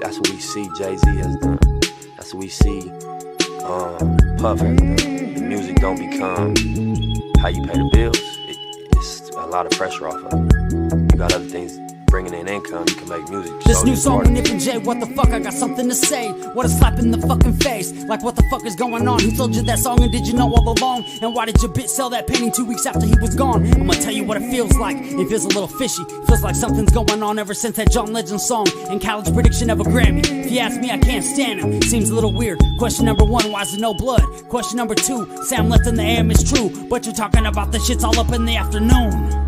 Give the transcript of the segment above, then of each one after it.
That's what we see Jay-Z has done. That's what we see Puff has done. The music don't become how you pay the bills. It's a lot of pressure off of it. You got other things bringing in income, you can make music. This new song with Nipsey, what the fuck, I got something to say. What a slap in the fucking face. Like what the fuck is going on? Who told you that song and did you know all along? And why did your bitch sell that painting 2 weeks after he was gone? I'm gonna tell you what it feels like. It feels a little fishy. Feels like something's going on ever since that John Legend song and college prediction of a Grammy. If you ask me, I can't stand him. Seems a little weird. Question number one, why's there no blood? Question number two, Sam left in the AM is true, but you're talking about the shits all up in the afternoon.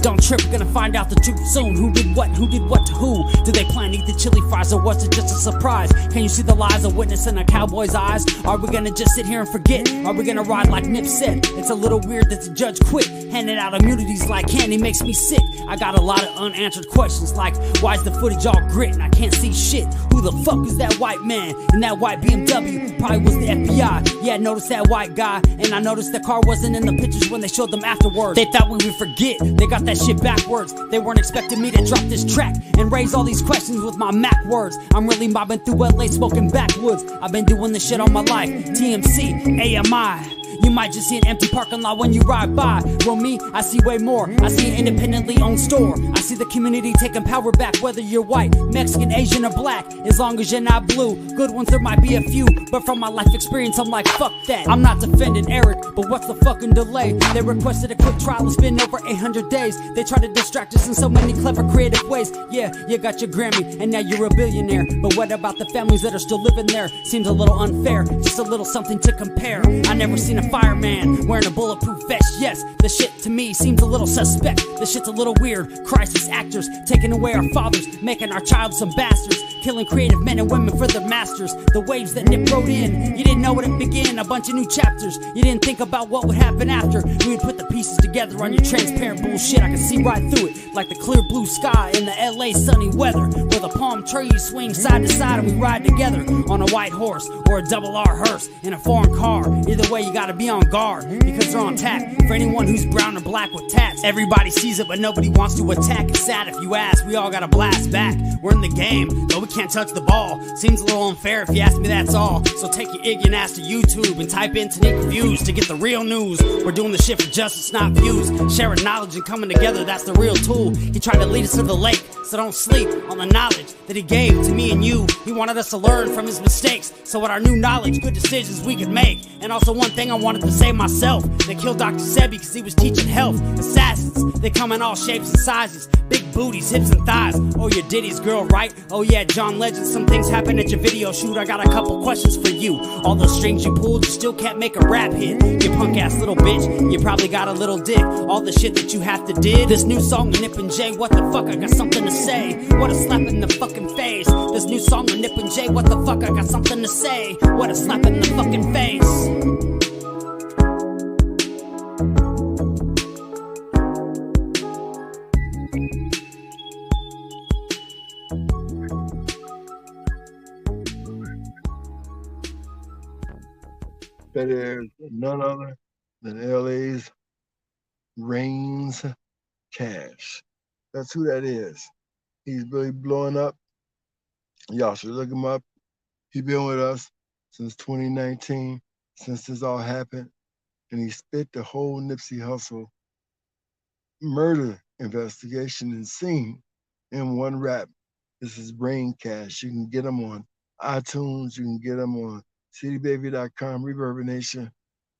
Don't trip, we're gonna find out the truth soon. Who did what to who? Did they plan to eat the chili fries or was it just a surprise? Can you see the lies of witness in a cowboy's eyes? Are we gonna just sit here and forget? Are we gonna ride like Nip said? It's a little weird that the judge quit, handing out immunities like candy makes me sick. I got a lot of unanswered questions like, why is the footage all grit and I can't see shit? Who the fuck is that white man in that white BMW? Probably was the FBI. Yeah, I noticed that white guy, and I noticed the car wasn't in the pictures when they showed them afterwards. They thought we would forget, they got that shit backwards. They weren't expecting me to drop this track and raise all these questions with my Mac words. I'm really mobbing through LA smoking backwoods. I've been doing this shit all my life. TMC, AMI. You might just see an empty parking lot when you ride by. Well, me, I see way more. I see an independently owned store. I see the community taking power back, whether you're white, Mexican, Asian, or black. As long as you're not blue. Good ones, there might be a few, but from my life experience, I'm like, fuck that. I'm not defending Eric, but what's the fucking delay? They requested a quick trial, it's been over 800 days. They try to distract us in so many clever, creative ways. Yeah, you got your Grammy, and now you're a billionaire. But what about the families that are still living there? Seems a little unfair, just a little something to compare. I never seen a fireman wearing a bulletproof vest. Yes, the shit to me seems a little suspect. The shit's a little weird. Crisis actors taking away our fathers, making our child some bastards, killing creative men and women for their masters. The waves that Nip wrote in, you didn't know it began. A bunch of new chapters. You didn't think about what would happen after. We would put the pieces together on your transparent bullshit. I can see right through it, like the clear blue sky in the L.A. sunny weather, where the palm trees swing side to side and we ride together on a white horse or a double R hearse in a foreign car. Either way, you gotta be on guard because they're on tap for anyone who's brown or black with tats. Everybody sees it, but nobody wants to attack. It's sad if you ask. We all gotta blast back. We're in the game, though we can't touch the ball. Seems a little unfair if you ask me, that's all. So take your ignorant ass to YouTube and type in Tanique Reviews to get the real news. We're doing the shit for justice, not views. Sharing knowledge and coming together, that's the real tool. He tried to lead us to the lake, so don't sleep on the knowledge that he gave to me and you. He wanted us to learn from his mistakes, so with our new knowledge, good decisions we could make. And also one thing I wanted to say myself, they killed Dr. Sebi because he was teaching health. Assassins, they come in all shapes and sizes, big booties, hips and thighs. Oh, you're Diddy's girl, right? Oh yeah, John Legend, some things happen at your video shoot. I got a couple questions for you. All those strings you pulled, you still can't make a rap hit. You punk ass little bitch, you probably got a little dick. All the shit that you have to did. This new song with Nip and Jay, what the fuck, I got something to say. What a slap in the fucking face. This new song with Nip and Jay, what the fuck, I got something to say. What a slap in the fucking face. That is none other than LA's Reigns Cash. That's who that is. He's really blowing up. Y'all should look him up. He's been with us since 2019, since this all happened. And he spit the whole Nipsey Hussle murder investigation and scene in one rap. This is Brain Cash. You can get him on iTunes. You can get him on cdbaby.com, Reverb Nation.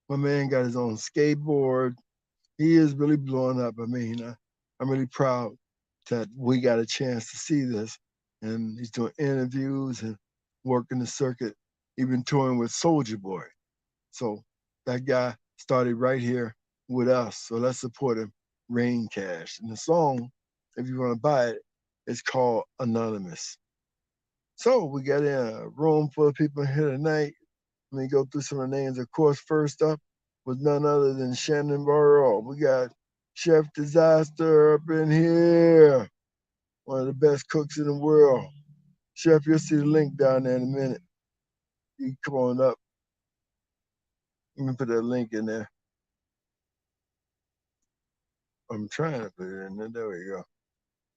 My man got his own skateboard. He is really blowing up. I mean, I'm really proud that we got a chance to see this. And he's doing interviews and working the circuit, even touring with Soulja Boy. So that guy started right here with us. So let's support him, Rain Cash. And the song, if you want to buy it, it's called Anonymous. So we got in a room full of people here tonight. Let me go through some of the names. Of course, first up was none other than Shannon Burrow. We got Chef Disaster up in here. One of the best cooks in the world. Chef, you'll see the link down there in a minute. You can come on up. Let me put that link in there. I'm trying to put it in there. There we go.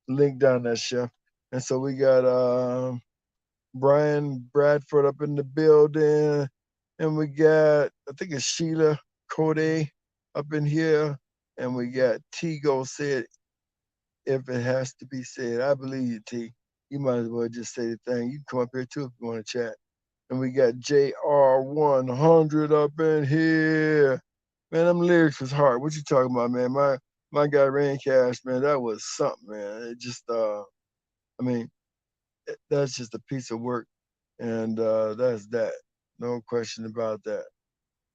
link down there, Chef. And so we got Brian Bradford up in the building, and we got I think it's Sheila Code up in here, and we got Tigo said if it has to be said. I believe you, T. You might as well just say the thing. You can come up here too if you want to chat. And we got JR100 up in here. Man, them lyrics was hard. What you talking about, man? My guy Rain Cash, man, that was something, man. It just I mean, that's just a piece of work. And that's that. No question about that.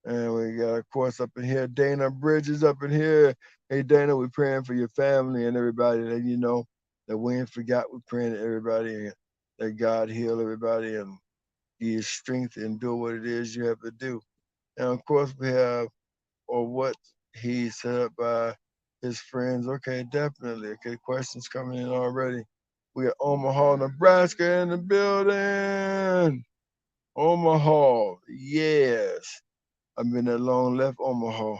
And we got, of course, up in here, Dana Bridges up in here. Hey, Dana, we're praying for your family and everybody that you know that we ain't forgot. We're praying to everybody and that God heal everybody and give you strength and do what it is you have to do. And of course, we have, or what he set up by his friends. Okay, definitely. Okay, questions coming in already. We got Omaha, Nebraska in the building. Omaha, yes. I've been that long left Omaha.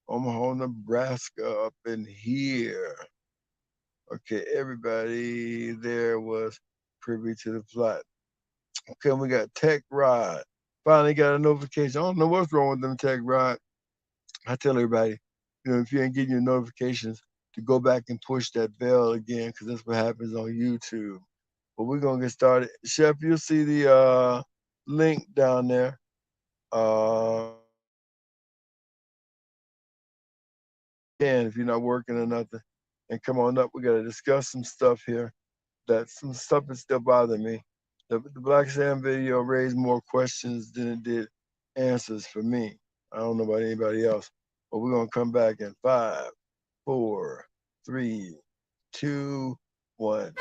Omaha, Nebraska up in here. Okay, everybody there was privy to the plot. Okay, we got Tech Rod. Finally got a notification. I don't know what's wrong with them Tech Rod. I tell everybody, if you ain't getting your notifications, to go back and push that bell again, because that's what happens on YouTube. But we're gonna get started. Chef, you'll see the link down there. And if you're not working or nothing, and come on up. We gotta discuss some stuff here. That some stuff is still bothering me. The Black Sam video raised more questions than it did answers for me. I don't know about anybody else, but we're gonna come back in 5, 4, 3, 2, 1.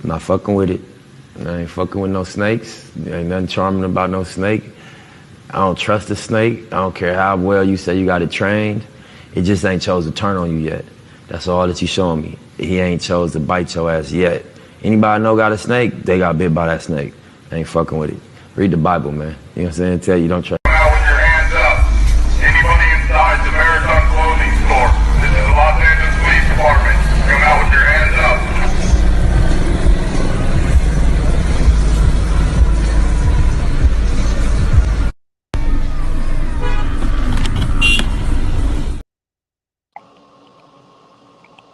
I'm not fucking with it. I ain't fucking with no snakes. There ain't nothing charming about no snake. I don't trust a snake. I don't care how well you say you got it trained. It just ain't chose to turn on you yet. That's all that you showing me. He ain't chose to bite your ass yet. Anybody I know got a snake, they got bit by that snake. I ain't fucking with it. Read the Bible, man. You know what I'm saying? Tell you don't trust. Out with your hands up. Anybody inside the Marathon Clothing Store. This is the Los Angeles Police Department. Come out with your hands up.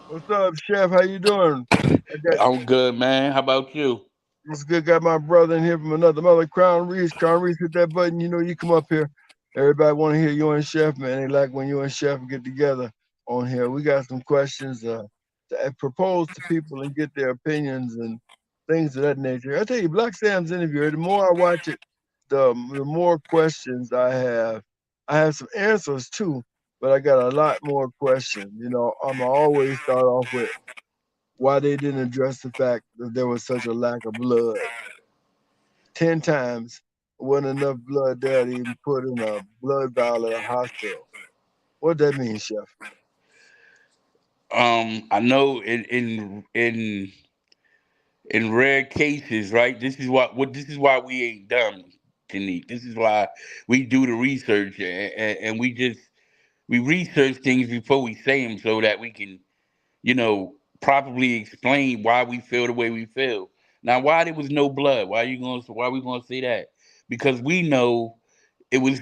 What's up, Chef? How you doing? I got I'm good, man. How about you? What's good? Got my brother in here from another mother, Crown Reese. Crown Reese, hit that button. You know, you come up here. Everybody want to hear you and Chef, man. They like when you and Chef get together on here. We got some questions to propose to people and get their opinions and things of that nature. I tell you, Black Sam's interview, the more I watch it, the more questions I have. I have some answers too, but I got a lot more questions. I'm always start off with why they didn't address the fact that there was such a lack of blood. 10 times wasn't enough blood there to even put in a blood vial at a hospital. What that mean, Chef? I know in rare cases, right? This is why we ain't dumb, Janique. This is why we do the research and we research things before we say them so that we can, properly explain why we feel the way we feel. Now, why there was no blood? Why we gonna say that? Because we know it was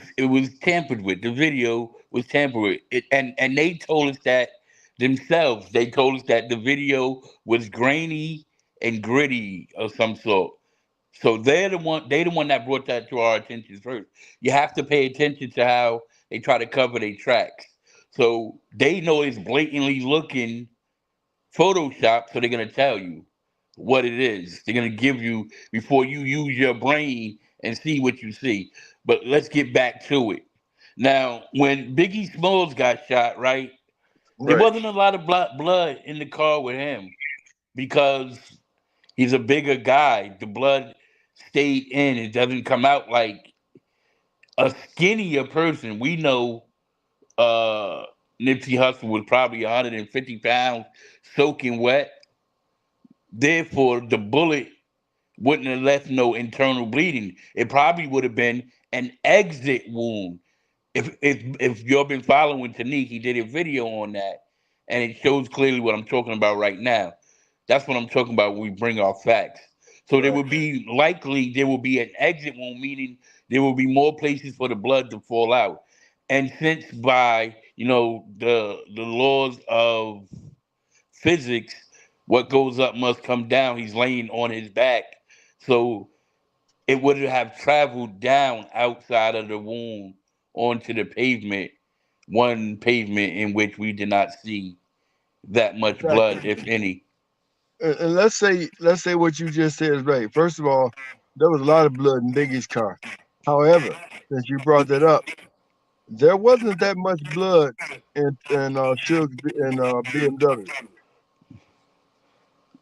tampered with. The video was tampered with. And they told us that themselves, they told us that the video was grainy and gritty of some sort. So they the one that brought that to our attention first. You have to pay attention to how they try to cover their tracks. So they know it's blatantly looking Photoshop, so they're gonna tell you what it is. They're gonna give you before you use your brain and see what you see. But let's get back to it. Now, when Biggie Smalls got shot, right, there Right. wasn't a lot of blood in the car with him because he's a bigger guy. The blood stayed in. It doesn't come out like a skinnier person. We know Nipsey Hussle was probably 150 pounds soaking wet. Therefore, the bullet wouldn't have left no internal bleeding. It probably would have been an exit wound. If you've been following Tanique, he did a video on that, and it shows clearly what I'm talking about right now. That's what I'm talking about when we bring our facts. So Right. there will be an exit wound, meaning there will be more places for the blood to fall out. And since by the laws of physics, what goes up must come down. He's laying on his back, so it would have traveled down outside of the wound onto the pavement, one pavement in which we did not see that much Exactly. blood, if any. And let's say what you just said is right. First of all, there was a lot of blood in Biggie's car. However, since you brought that up, there wasn't that much blood in Suge's BMW.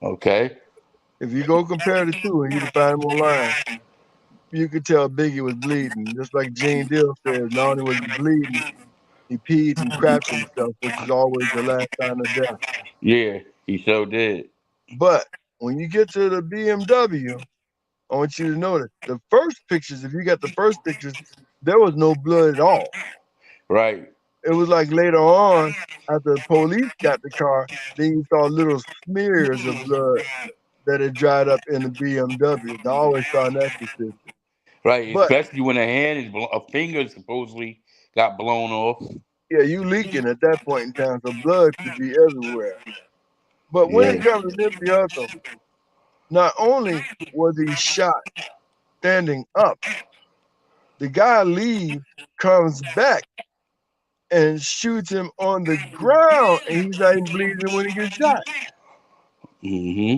Okay, If you go compare the two, and you can find them online, you could tell Biggie was bleeding. Just like Gene Deal says, not only was he bleeding, he peed and crapped himself, which is always the last sign of death. yeah, he so did. But when you get to the BMW, I want you to notice the first pictures. If you got the first pictures, there was no blood at all. Right, It was like later on, after the police got the car, then you saw little smears of blood that had dried up in the BMW. And I always found that suspicious. right. But Especially when a finger supposedly got blown off. yeah, you leaking at that point in time, so blood could be everywhere. But when it Yeah, comes to Nipsey Hussle, not only was he shot standing up, the guy leaves, comes back, and shoots him on the ground, and he's not even bleeding when he gets shot. hmm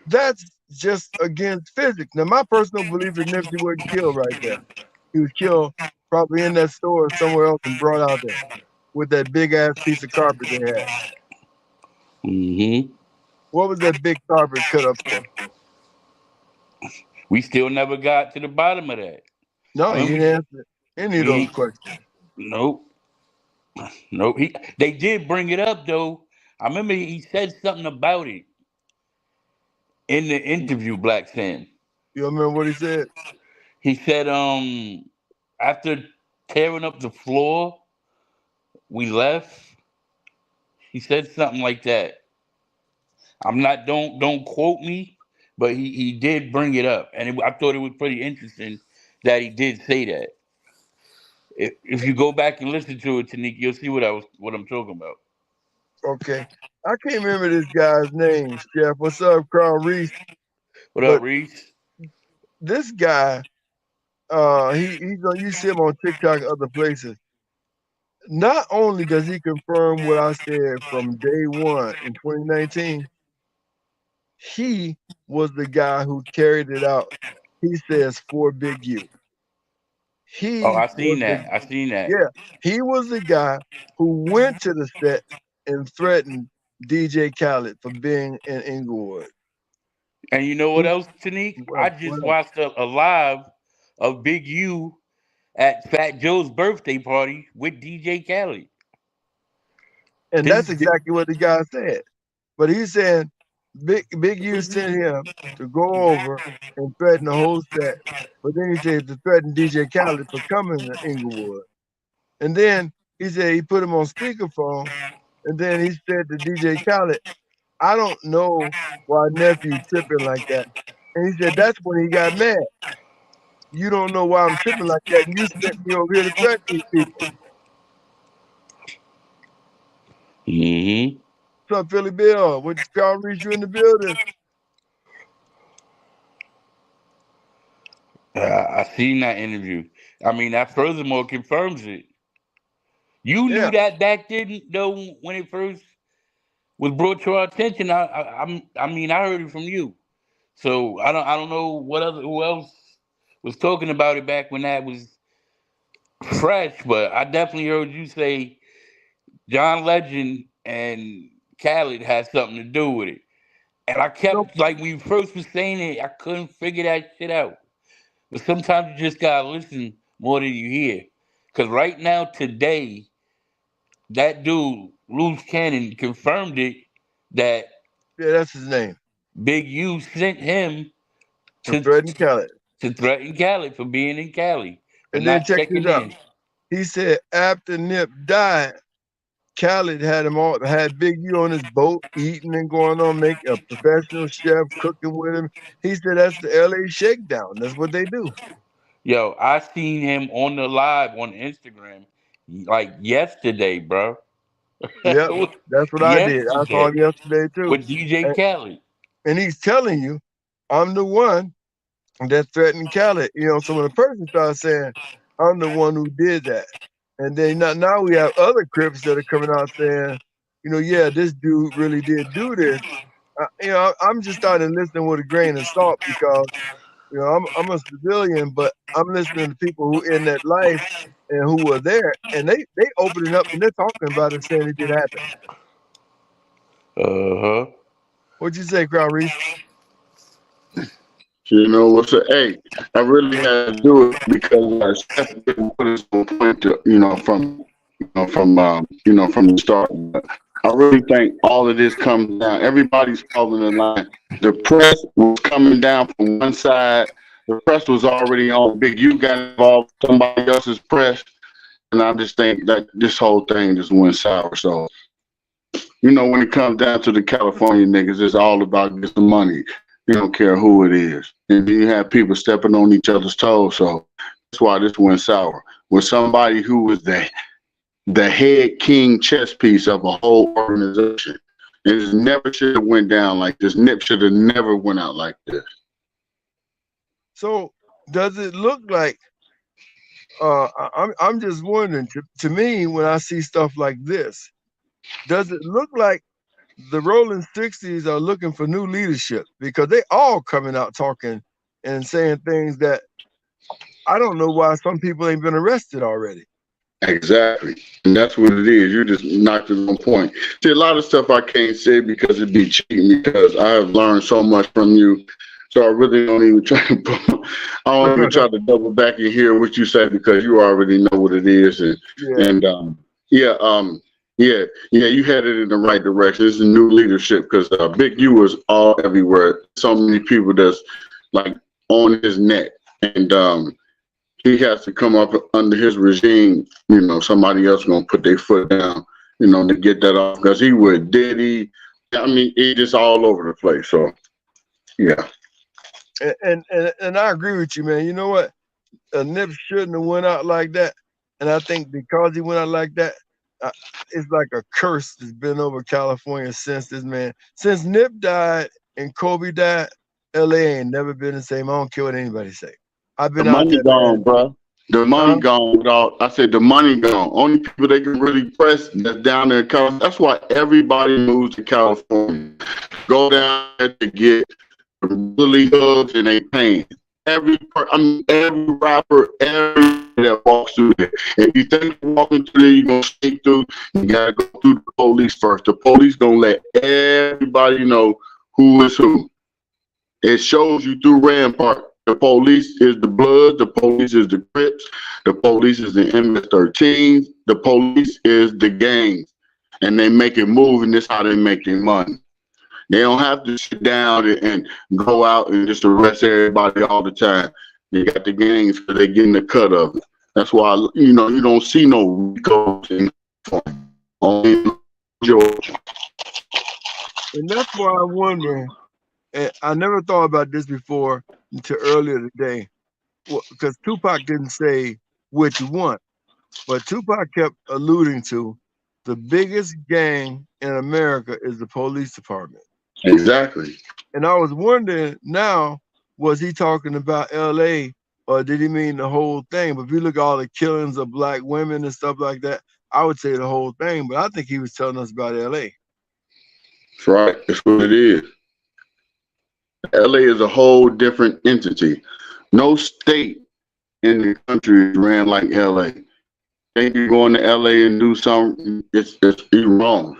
That's just against physics. Now, my personal belief is Nipsey wasn't killed right there. He was killed probably in that store or somewhere else and brought out there with that big ass piece of carpet they had. hmm What was that big carpet cut up for? We still never got to the bottom of that. No, I he remember. didn't answer any of those He, questions. nope, nope. They did bring it up though. I remember he said something about it in the interview, Black Sam. You remember what he said? He said, after tearing up the floor, we left. He said something like that. I'm not don't quote me, but he did bring it up, and I thought it was pretty interesting that he did say that. If you go back and listen to it, Tanique, you'll see what I'm talking about. Okay. I can't remember this guy's name, Chef. What's up, Carl Reese? What up, But Reese? this guy, you see him on TikTok and other places. Not only does he confirm what I said from day one in 2019, he was the guy who carried it out. He says for Big U. Oh, He I was seen the that. I seen that. Yeah, he was the guy who went to the set and threatened DJ Khaled for being in Inglewood. And you know what He, else, Tanique? I just well, watched a live of Big U at Fat Joe's birthday party with DJ Khaled. and This that's is exactly what the guy said. But he's saying Big U sent him to go over and threaten the whole set. But then he said to threaten DJ Khaled for coming to Inglewood. And then he said he put him on speakerphone. And then he said to DJ Khaled, I don't know why nephew tripping like that. And he said that's when he got mad. You don't know why I'm tripping like that, and you sent me over here to threaten these people. Mm-hmm. What's up, Philly Bill? What Carl reach you in the building? I seen that interview. I mean, that furthermore confirms it. You knew Yeah. that back then, though, when it first was brought to our attention. I mean, I heard it from you. So I don't know who else was talking about it back when that was fresh, but I definitely heard you say John Legend and Khaled had something to do with it. And I No, kept like when you first was saying it, I couldn't figure that shit out. But sometimes you just gotta listen more than you hear. Cause right now, today, that dude, Loose Cannon, confirmed it that yeah, that's his name. Big U sent him To to threaten Khaled. to threaten Cali for being in Cali, for And then not check checking this out. in. He said after Nip died, Khaled had Big U on his boat, eating and going on, make a professional chef cooking with him. He said that's the LA shakedown. That's what they do. Yo, I seen him on the live on Instagram like yesterday, bro. Yep, that's what I did. I saw Yesterday him yesterday too. with DJ And, Khaled. and he's telling you, I'm the one that threatened Khaled. So when a person starts saying, I'm the one who did that, and then now we have other Crips that are coming out saying, yeah, this dude really did do this. I'm just starting to listen with a grain of salt because I'm a civilian, but I'm listening to people who in that life and who were there, and they opening up and they're talking about it, saying it did happen. Uh huh. What'd you say, Crown Reese? What's a hey? I really had to do it because Steph didn't put us on point to, from the start. But I really think all of this comes down. Everybody's calling the line. The press was coming down from one side. The press was already on. Big U got involved with somebody else's press, and I just think that this whole thing just went sour. So when it comes down to the California niggas, it's all about getting money. You don't care who it is. And you have people stepping on each other's toes. So that's why this went sour. With somebody who was the head king chess piece of a whole organization. It never should have went down like this. Nip should have never went out like this. So does it look like? I'm just wondering. To me, when I see stuff like this, does it look like the Rolling 60s are looking for new leadership? Because they all coming out talking and saying things that I don't know why some people ain't been arrested already. Exactly. And that's what it is. You just knocked it on point. See, a lot of stuff I can't say because it'd be cheating because I have learned so much from you. So I really don't even try to I don't even try to double back and hear what you say because you already know what it is. And Yeah. and yeah, yeah, you headed in the right direction. It's a new leadership because Big U was all everywhere. So many people that's like on his neck. And he has to come up under his regime. Somebody else gonna put their foot down. To get that off because he would Diddy. I mean, he just all over the place. So, yeah. And I agree with you, man. You know what? Nip shouldn't have went out like that. And I think because he went out like that, it's like a curse that's been over California since Nip died and Kobe died. LA ain't never been the same. I don't care what anybody say. I've The been out money there, man. gone, bro. The money Huh? gone. I said the money gone. Only people they can really press that's down there in California. That's why everybody moves to California. Go down there to get really hugs and they paying. Every rapper, everybody that walks through there. If you think you're walking through there, you're gonna sneak through. You gotta go through the police first. The police gonna let everybody know who is who. It shows you through Rampart. The police is the Bloods. The police is the Crips. The police is the MS-13s. The police is the gangs, and they make it move, and this how they make their money. They don't have to sit down and go out and just arrest everybody all the time. They got the gangs because they're getting the cut of it. That's why you don't see no Ricos in only Georgia. And that's why I'm wondering. And I never thought about this before until earlier today. Because Tupac didn't say what you want, but Tupac kept alluding to The biggest gang in America is the police department. Exactly. And I was wondering now, was he talking about LA or did he mean the whole thing? But if you look at all the killings of black women and stuff like that, I would say the whole thing. But I think he was telling us about LA. That's right. That's what it is. LA is a whole different entity. No state in the country is ran like LA. Think you're going to LA and do something, it's you're wrong.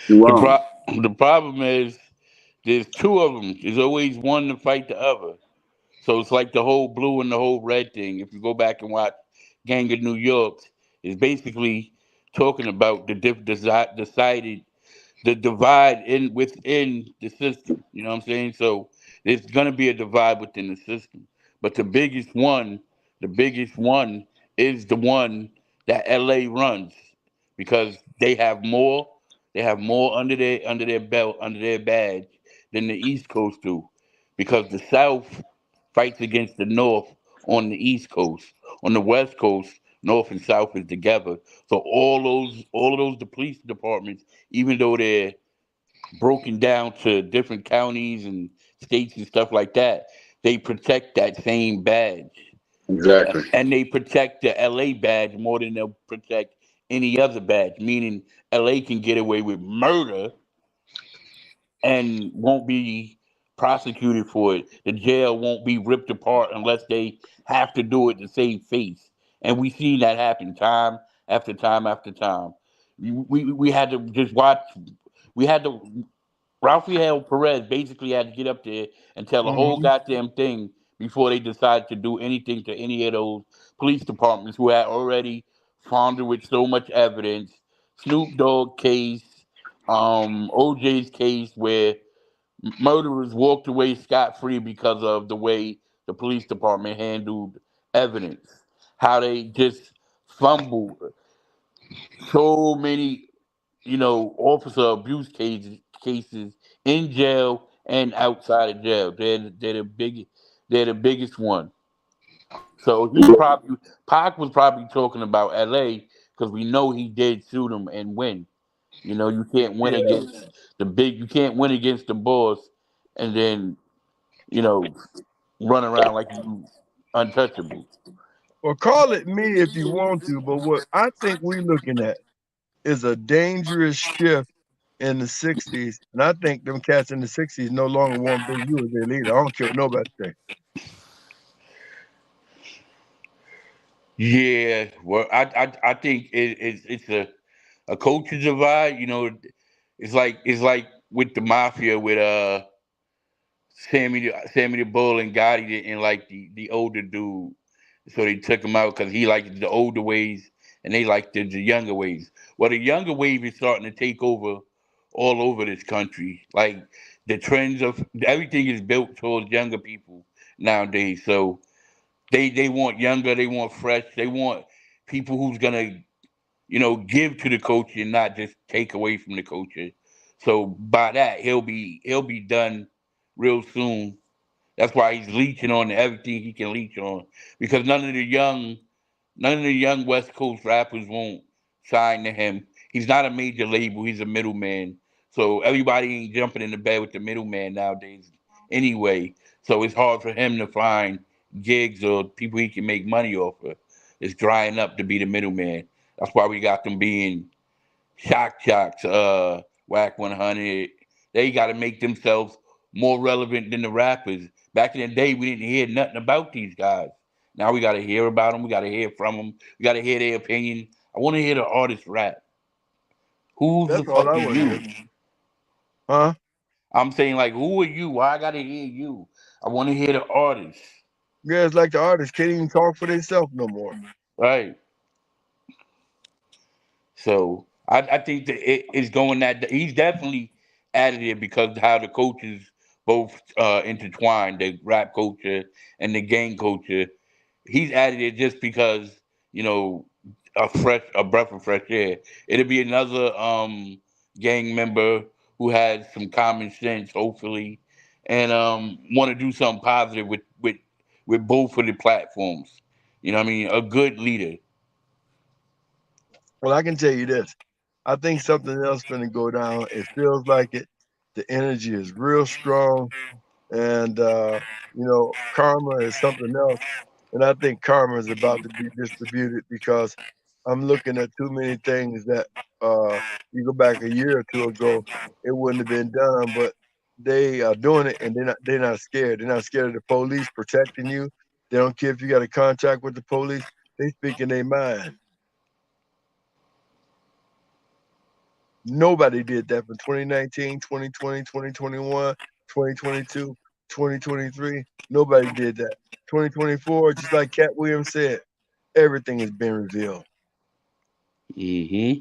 You're The wrong. the problem is there's two of them. There's always one to fight the other. So it's like the whole blue and the whole red thing. If you go back and watch Gang of New York, it's basically talking about decided the divide in within the system. You know what I'm saying? So there's gonna be a divide within the system. But the biggest one is the one that LA runs because they have more under their belt, under their badge than the East Coast do. Because the South fights against the North on the East Coast. On the West Coast, North and South is together. So all of those the police departments, even though they're broken down to different counties and states and stuff like that, they protect that same badge. Exactly. And they protect the LA badge more than they'll protect any other badge, meaning LA can get away with murder and won't be prosecuted for it. The jail won't be ripped apart unless they have to do it to save face. And we see that happen time after time after time. We had to just watch. We had to. Rafael Perez basically had to get up there and tell the whole Hmm. goddamn thing before they decided to do anything to any of those police departments who had already floundered with so much evidence. Snoop Dogg case, OJ's case, where murderers walked away scot free because of the way the police department handled evidence. How they just fumbled so many, officer abuse cases in jail and outside of jail. They're the biggest one. So Pac was probably talking about LA because we know he did sue them and win. You can't win Yeah. against you can't win against the boss and then, you know, run around like you untouchable. Well, call it me if you want to, but what I think we're looking at is a dangerous shift in the 60s. And I think them cats in the 60s no longer want Big U as their leader. I don't care what nobody say. Yeah, well, I think it's a culture divide. It's like with the mafia with Sammy the Bull and Gotti and like the older dude. So they took him out because he liked the older ways and they liked the younger ways. Well, the younger wave is starting to take over all over this country. Like the trends of everything is built towards younger people nowadays. So they want younger, they want fresh, they want people who's gonna give to the culture and not just take away from the culture. So by that he'll be done real soon. That's why he's leeching on everything he can leech on because none of the young West Coast rappers won't sign to him. He's not a major label. He's a middleman. So everybody ain't jumping in the bed with the middleman nowadays anyway. So it's hard for him to find gigs or people he can make money off of. It's drying up to be the middleman. That's why we got them being Shock Jocks, Whack 100. They got to make themselves more relevant than the rappers. Back in the day, we didn't hear nothing about these guys. Now we got to hear about them. We got to hear from them. We got to hear their opinion. I want to hear the artist rap. Who's the That's all fuck I is want to hear. you? Huh? I'm saying like, who are you? Why I got to hear you? I want to hear the artist, Yeah, it's like the artists can't even talk for themselves no more. right? So I think that it is going that he's definitely added it because how the coaches both intertwined the rap culture and the gang culture. He's added it just because you know a breath of fresh air. It'll be another gang member who has some common sense, hopefully, and want to do something positive with both of the platforms. You know what I mean? A good leader. Well, I can tell you this. I think something else finna go down. It feels like it. The energy is real strong, and karma is something else. And I think karma is about to be distributed because I'm looking at too many things that you go back a year or two ago, it wouldn't have been done, but they are doing it, and they're not scared. They're not scared of the police protecting you. They don't care if you got a contract with the police. They speak in their mind. Nobody did that from 2019, 2020, 2021, 2022, 2023. Nobody did that. 2024, just like Cat Williams said, everything has been revealed. Hmm.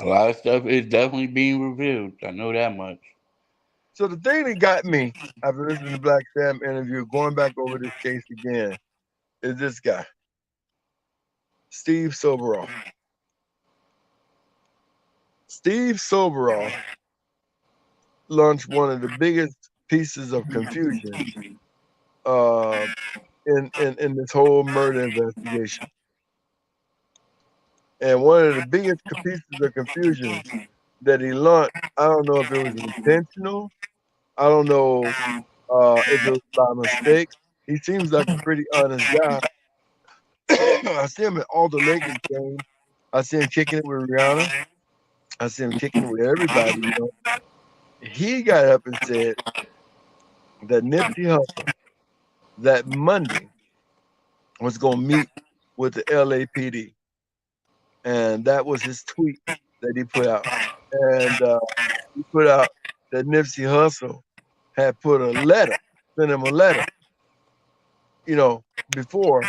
A lot of stuff is definitely being revealed. I know that much. So the thing that got me after listening to Black Sam interview, going back over this case again, is this guy, Steve Soboroff. Steve Soboroff launched one of the biggest pieces of confusion uh, in this whole murder investigation. And one of the biggest pieces of confusion that he launched, I don't know if it was intentional. I don't know if it was by mistake. He seems like a pretty honest guy. I see him at all the Lakers games. I see him kicking it with Rihanna. I see him kicking it with everybody. He got up and said that Nipsey Hussle that Monday was going to meet with the L.A.P.D. And that was his tweet that he put out. And he put out that Nipsey Hussle had put a letter, sent him a letter, before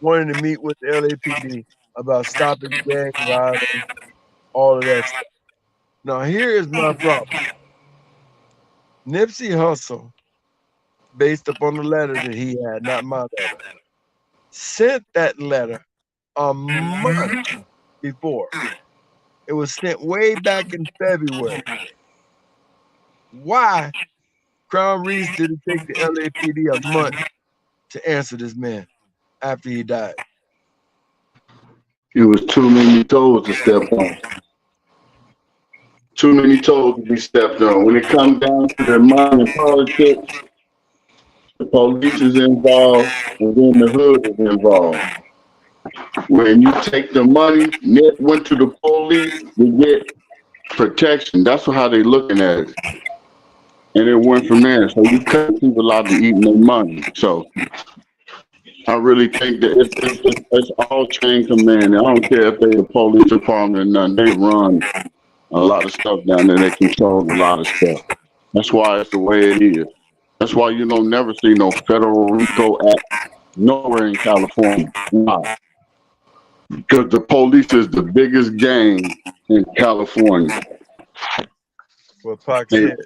wanting to meet with the LAPD about stopping gang violence, all of that stuff. Now, here is my problem. Nipsey Hussle, based upon the letter that he had, not my letter, sent that letter a month before. It was sent way back in February. Why, Crown Reese, did it take the LAPD a month to answer this man after he died? It was too many toes to step on. Too many toes to be stepped on. When it comes down to the money and politics, the police is involved, and then the hood is involved. When you take the money, Nick went to the police to get protection. That's how they looking at it. And it went from there. So you cut people out to eating their money. So I really think that it's all chain command. I don't care if they the police department or nothing. They run a lot of stuff down there. They control a lot of stuff. That's why it's the way it is. That's why you don't never see no federal RICO act nowhere in California. Why? Because the police is the biggest gang in California. What Pac They, said.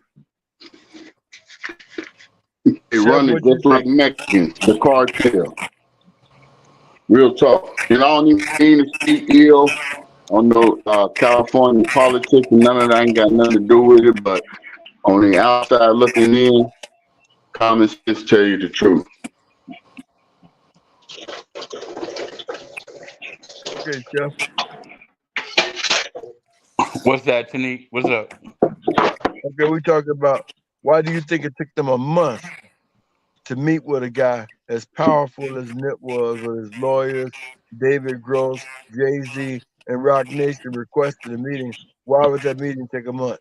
they Chef, run it what you just like think? Mexicans, the cartel. Real talk. And I don't even mean to speak ill on no California politics and none of that ain't got nothing to do with it. But on the outside looking in, common sense tell you the truth. Okay, Chef. What's that, Tanique? What's up? Okay, we talking about why do you think it took them a month to meet with a guy as powerful as Nip was with his lawyers, David Gross, Jay-Z, and Rock Nation requested a meeting? Why would that meeting take a month?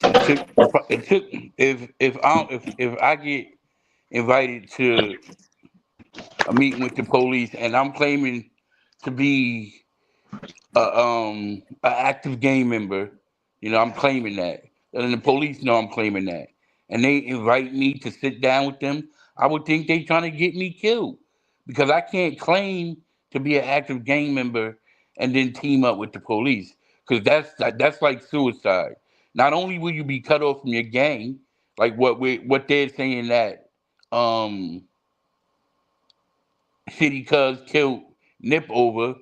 It took if I get invited to a meeting with the police and I'm claiming to be a active gang member, I'm claiming that. And the police know I'm claiming that. And they invite me to sit down with them, I would think they trying to get me killed. Because I can't claim to be an active gang member and then team up with the police. Because that's like suicide. Not only will you be cut off from your gang, like what they're saying that um City Cuz killed Nip over,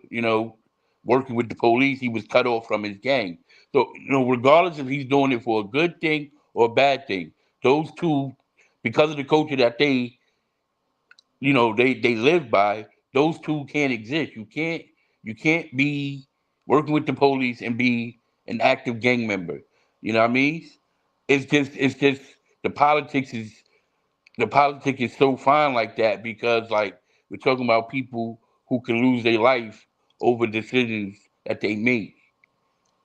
working with the police, he was cut off from his gang. So, regardless if he's doing it for a good thing or a bad thing, those two, because of the culture that they they live by. Those two can't exist. You can't be working with the police and be an active gang member. You know what I mean? It's just the politics is the politics is so fine like that because like we're talking about people who can lose their life over decisions that they make.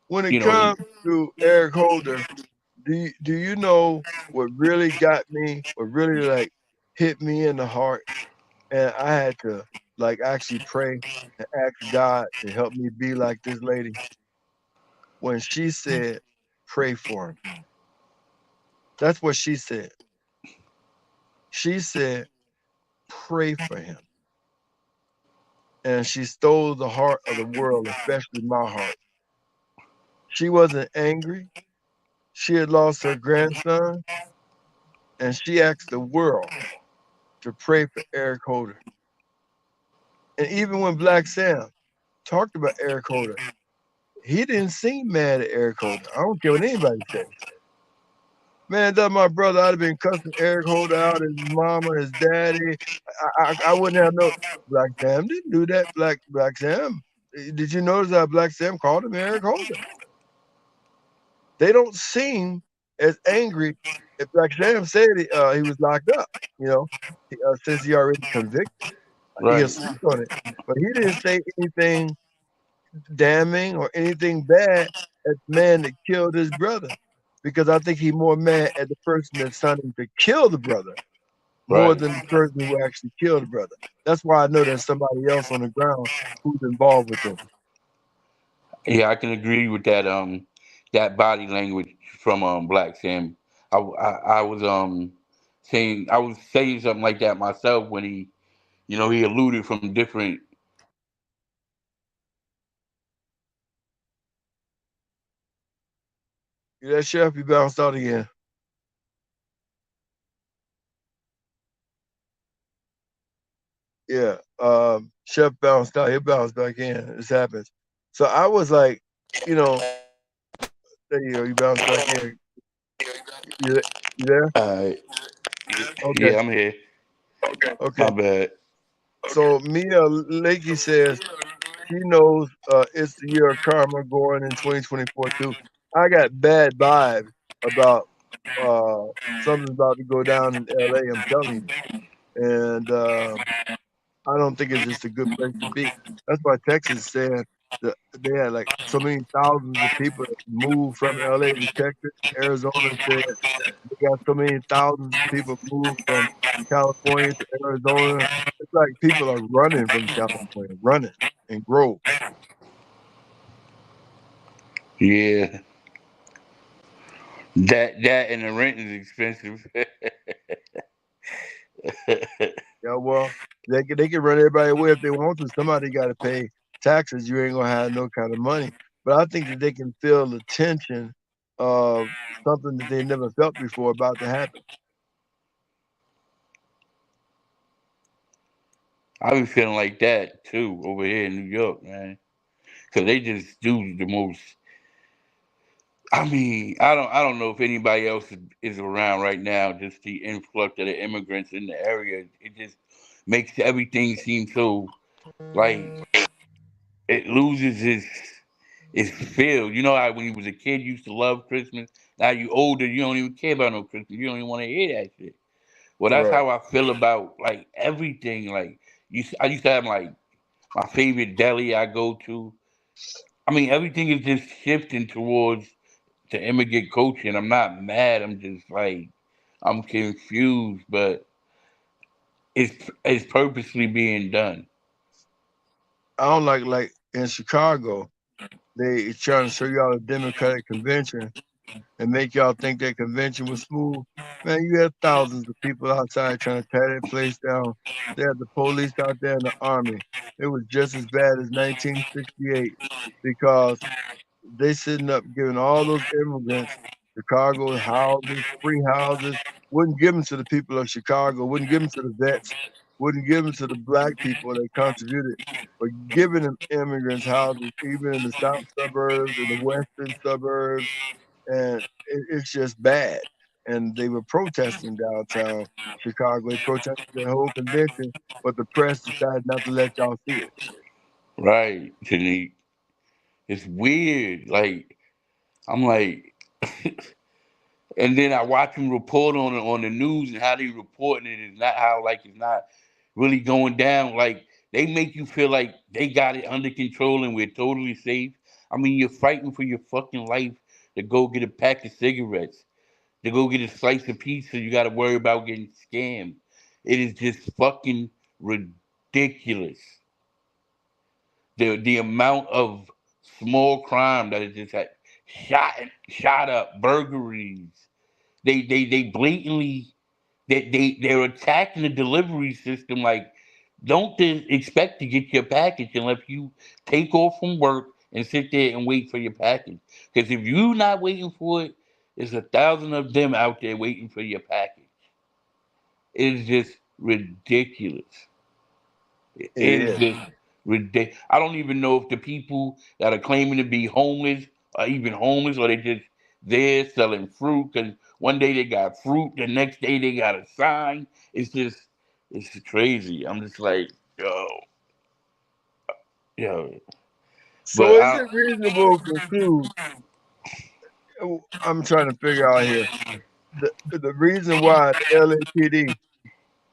When it You know, comes to Eric Holder, do you know what really got me? What really like hit me in the heart? And I had to like actually pray and ask God to help me be like this lady when she said, "Pray for him." That's what she said. She said, "Pray for him." And she stole the heart of the world, especially my heart. She wasn't angry. She had lost her grandson, and she asked the world to pray for Eric Holder. And even when Black Sam talked about Eric Holder, he didn't seem mad at Eric Holder. I don't care what anybody says. Man, that's my brother. I'd have been cussing Eric Holder out, his mama, his daddy. I wouldn't have no. Black Sam didn't do that. Black Sam. Did you notice how Black Sam called him Eric Holder? They don't seem as angry if Black Sam said he was locked up, you know, since he already convicted. He'll right, speak on it. But he didn't say anything damning or anything bad at the man that killed his brother. Because I think he's more mad at the person that's trying to kill the brother more right. than the person who actually killed the brother. That's why I know there's somebody else on the ground who's involved with this. Yeah, I can agree with that. That body language from Black Sam. I was saying something like that myself when he alluded from different. You that chef, you bounced out again. Yeah. Chef bounced out. He'll bounce back in. This happens. So I was like, you know, there you go. You bounce back in. You, you there? Uh, Okay. yeah, I'm here. Okay. My bad. So Mia Lakey says she knows it's the year of karma going in 2024 too. I got bad vibes about uh, something's about to go down in LA. I'm telling you, and I don't think it's just a good place to be. That's why Texas said that they had like so many thousands of people that moved from LA to Texas. Arizona said they got so many thousands of people moved from California to Arizona. It's like people are running from California, running in groves. Yeah, that and the rent is expensive. Yeah, well, they can run everybody away if they want to. Somebody got to pay taxes. You ain't gonna have no kind of money. But I think that they can feel the tension of something that they never felt before about to happen. I be feeling like that too over here in New York, man. Cause they just do the most. I mean, I don't know if anybody else is around right now. Just the influx of the immigrants in the area, it just makes everything seem so like it loses its feel. You know how when you was a kid you used to love Christmas. Now you older, you don't even care about no Christmas. You don't even want to hear that shit. Well, that's Right. how I feel about like everything. Like I used to have like my favorite deli I go to. I mean, everything is just shifting towards the immigrant culture, and I'm not mad. I'm just like I'm confused, but it's purposely being done. I don't like in Chicago, they trying to show y'all a Democratic convention and make y'all think that convention was smooth. Man, you had thousands of people outside trying to tear that place down. They had the police out there and the army. It was just as bad as 1968 because they sitting up giving all those immigrants Chicago houses, free houses, wouldn't give them to the people of Chicago, wouldn't give them to the vets, wouldn't give them to the black people that contributed, but giving them immigrants houses, even in the south suburbs and the western suburbs, and it's just bad. and they were protesting downtown Chicago. They protested the whole convention, but the press decided not to let y'all see it. Right, Tanique. It's weird. Like I'm like, and then I watch them report on it on the news, and how they reporting it is not how like it's not really going down. Like they make you feel like they got it under control and we're totally safe. I mean, you're fighting for your fucking life to go get a pack of cigarettes, to go get a slice of pizza. You got to worry about getting scammed. It is just fucking ridiculous. The amount of small crime that is just had shot up, burglaries. They blatantly they're attacking the delivery system. Like, don't expect to get your package unless you take off from work and sit there and wait for your package. Because if you're not waiting for it, there's 1,000 of them out there waiting for your package. It is just ridiculous. It It is is. just ridiculous. I don't even know if the people that are claiming to be homeless are even homeless, or they just there selling fruit. Because one day they got fruit, the next day they got a sign. It's crazy. I'm just like, yo. So But is it reasonable to conclude? I'm trying to figure out here the reason why the LAPD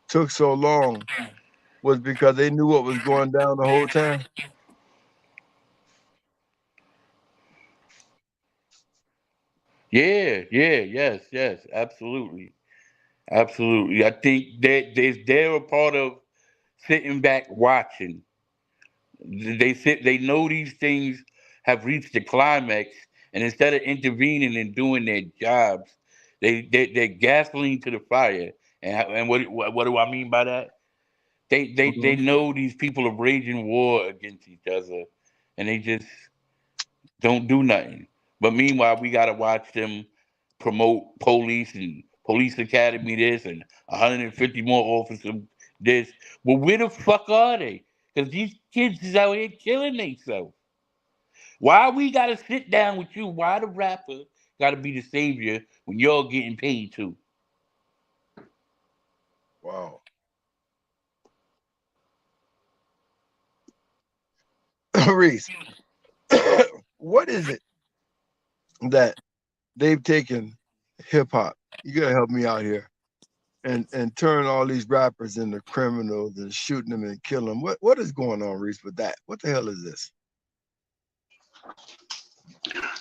took so long was because they knew what was going down the whole time. yes, absolutely, absolutely. I think that they're a part of sitting back watching. They know these things have reached the climax, and instead of intervening and doing their jobs, they're gasoline to the fire. And what do I mean by that? They Mhm. know these people are waging war against each other, and they just don't do nothing. But meanwhile, we gotta watch them promote police and police academy this and 150 more officers this. Well, where the fuck are they? Because these kids is out here killing themselves. Why we gotta sit down with you? Why the rapper gotta be the savior when you're getting paid too? Wow. Reese, what is it that they've taken hip hop? You gotta help me out here. And turn all these rappers into criminals and shooting them and killing them. What is going on, Reese, with that? What the hell is this?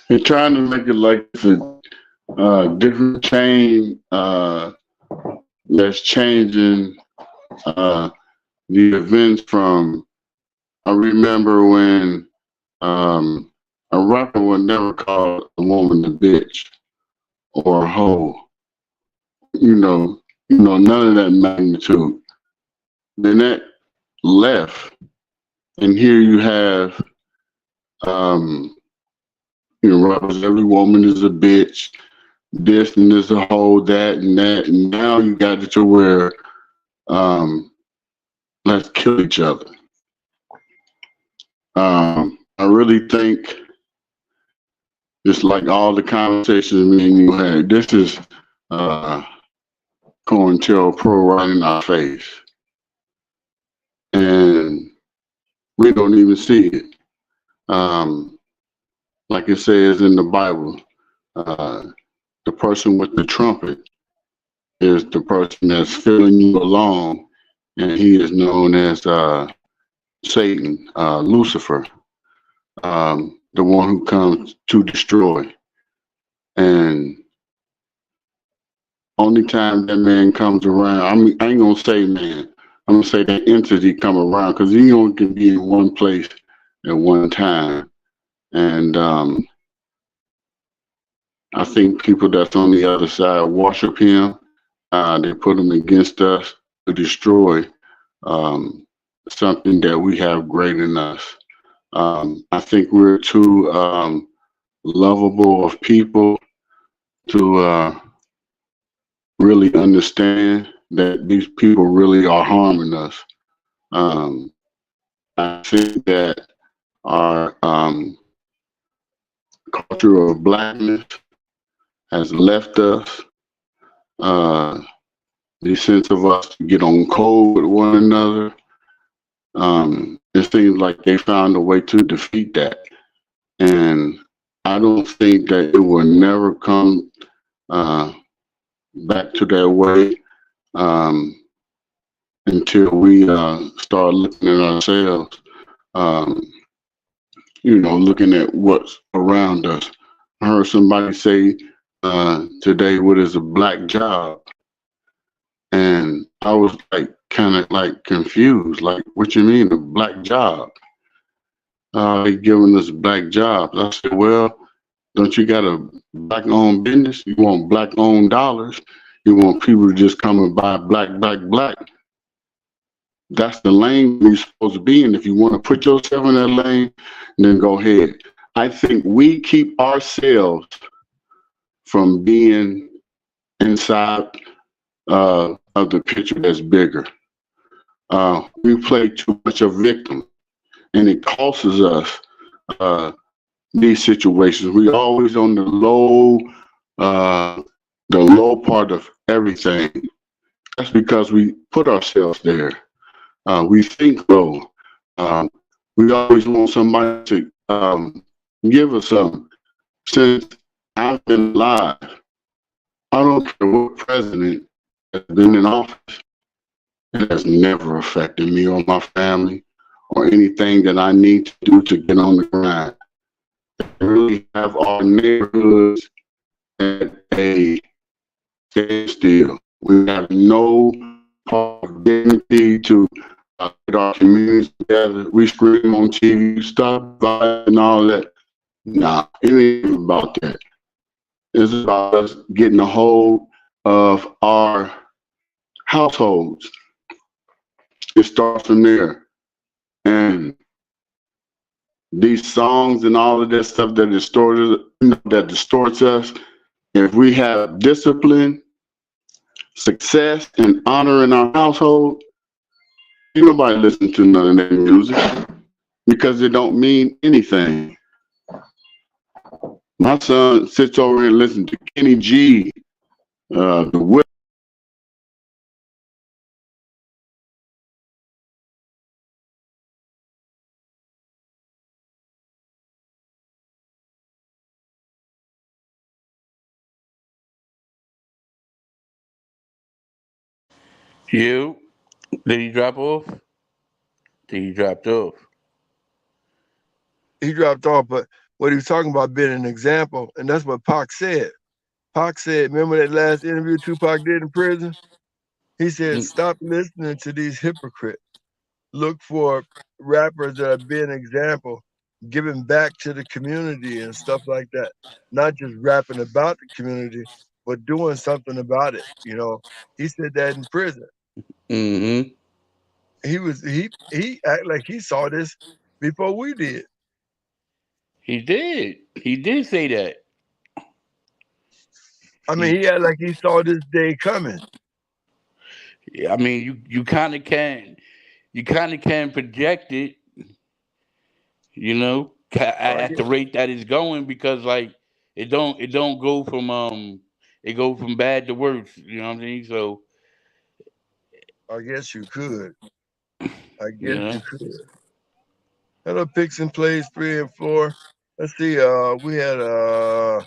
They're trying to make it like it's a different chain that's changing uh, the events from. I remember when um, a rapper would never call a woman a bitch or a hoe. You know, none of that magnitude. Then that left, and here you have, um, rappers. Every woman is a bitch. This and this a hoe, that and that, and now you got it to where um, let's kill each other. I really think just like all the conversations me and you had, this is uh, COINTELPRO right in our face, and we don't even see it. Um, like it says in the Bible, uh, the person with the trumpet is the person that's filling you along, and he is known as Satan, Lucifer, the one who comes to destroy. And only time that man comes around, I ain't gonna say man, I'm gonna say that entity come around because he only can be in one place at one time. And I think people that's on the other side worship him. They put him against us to destroy um, something that we have great in us. I think we're too lovable of people to really understand that these people really are harming us. Um, I think that our culture of blackness has left us, uh, the sense of us to get on code with one another. It seems like they found a way to defeat that. And I don't think that it will never come uh, back to that way um, until we start looking at ourselves, um, looking at what's around us. I heard somebody say today, what is a black job? And I was like, kind of like confused, like, what you mean, a black job? They giving us black jobs. I said, well, don't you got a black owned business? You want black owned dollars? You want people to just come and buy black, black, black. That's the lane you're supposed to be in. If you want to put yourself in that lane, then go ahead. I think we keep ourselves from being inside of the picture that's bigger. We play too much a victim, and it costs us uh, these situations. We always on uh, the low part of everything. That's because we put ourselves there. We think low. Um, we always want somebody to give us something. Since I've been alive, I don't care what president has been in office. It has never affected me or my family or anything that I need to do to get on the grind. They really have our neighborhoods at a standstill. We have no part of dignity to get our communities together. We scream on TV, stop violence and all that. Nah, it ain't about that. It's about us getting a hold of our households. It starts from there. And these songs and all of that stuff that distorts us, if we have discipline, success, and honor in our household, ain't nobody listen to none of that music because it don't mean anything. My son sits over here and listens to Kenny G, the You? Did he drop off? Think he dropped off. He dropped off, but what he was talking about being an example, and that's what Pac said. Pac said, remember that last interview Tupac did in prison? He said, Mm, stop listening to these hypocrites. Look for rappers that are being an example, giving back to the community and stuff like that. Not just rapping about the community, but doing something about it. He said that in prison. mm-hmm. He act like he saw this before we did. He did. He did say that. I mean, He, he act like he saw this day coming. I mean, you kind of can, you kind of can project it, I at guess, the rate that it's going because like it don't go from it go from bad to worse. You know what I'm saying? So I guess you could. I you guess you know, could. Hello, Picks and Plays 3 and 4. Let's see. We had a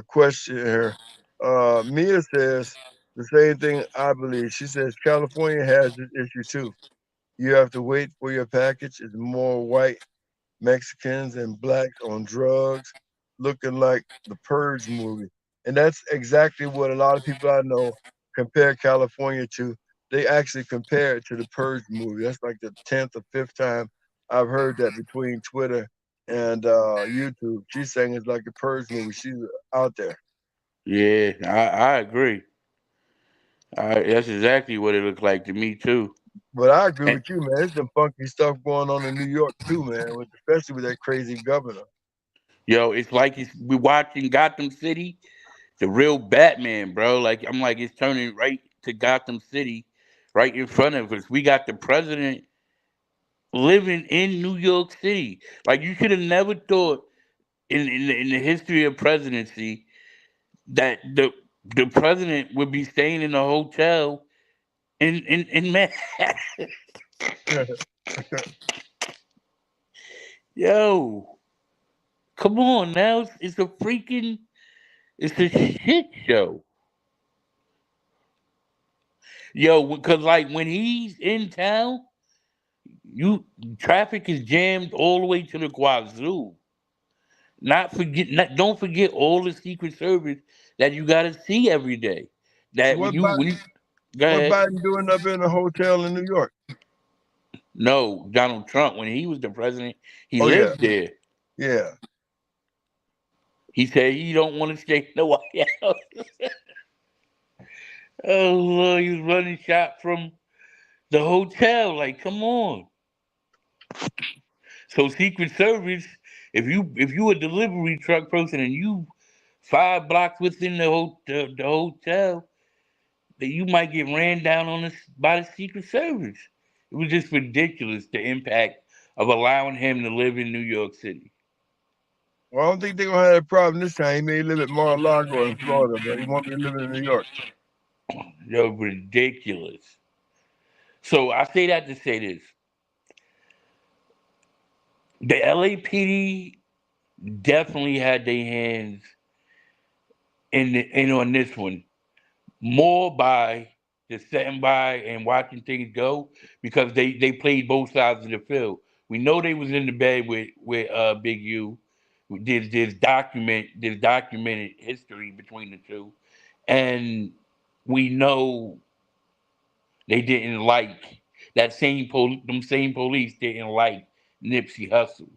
question here. Mia says the same thing I believe. She says California has this issue too. You have to wait for your package. It's more white Mexicans and blacks on drugs, looking like the Purge movie. And that's exactly what a lot of people I know compare California to. They actually compare it to the Purge movie. That's like the 10th or 5th time I've heard that between Twitter and YouTube. She's saying it's like the Purge movie. She's out there. yeah, I agree. That's exactly what it looked like to me too. But I agree And with you, man. There's some funky stuff going on in New York too, man, especially with that crazy governor. it's like we watching Gotham City, the real Batman, bro. Like I'm like it's turning right to Gotham City, right in front of us. We got the president living in New York City. Like you should have never thought in the history of presidency that the president would be staying in a hotel in Manhattan. Yo, come on now. It's a shit show. Yo, because like when he's in town, you traffic is jammed all the way to the Guazoo. Don't forget all the Secret Service that you got to see every day. That What Biden, when you go what ahead. Biden doing up in a hotel in New York? No, Donald Trump when he was the president, he Oh yeah, lived there. yeah. He said he don't want to stay in the White House. Oh Lord, he was running shot from the hotel. Like, come on. So Secret Service, if you a delivery truck person and you 5 blocks within the hotel, that you might get ran down on this by the Secret Service. It was just ridiculous the impact of allowing him to live in New York City. Well, I don't think they're gonna have a problem this time. He may live at Mar-a-Lago in Florida, but he won't be living in New York. They're ridiculous. So I say that to say this: the LAPD definitely had their hands in on this one more by just sitting by and watching things go because they played both sides of the field. We know they was in the bed with Big U. There's documented history between the two, and we know they didn't like them same police didn't like Nipsey Hussle.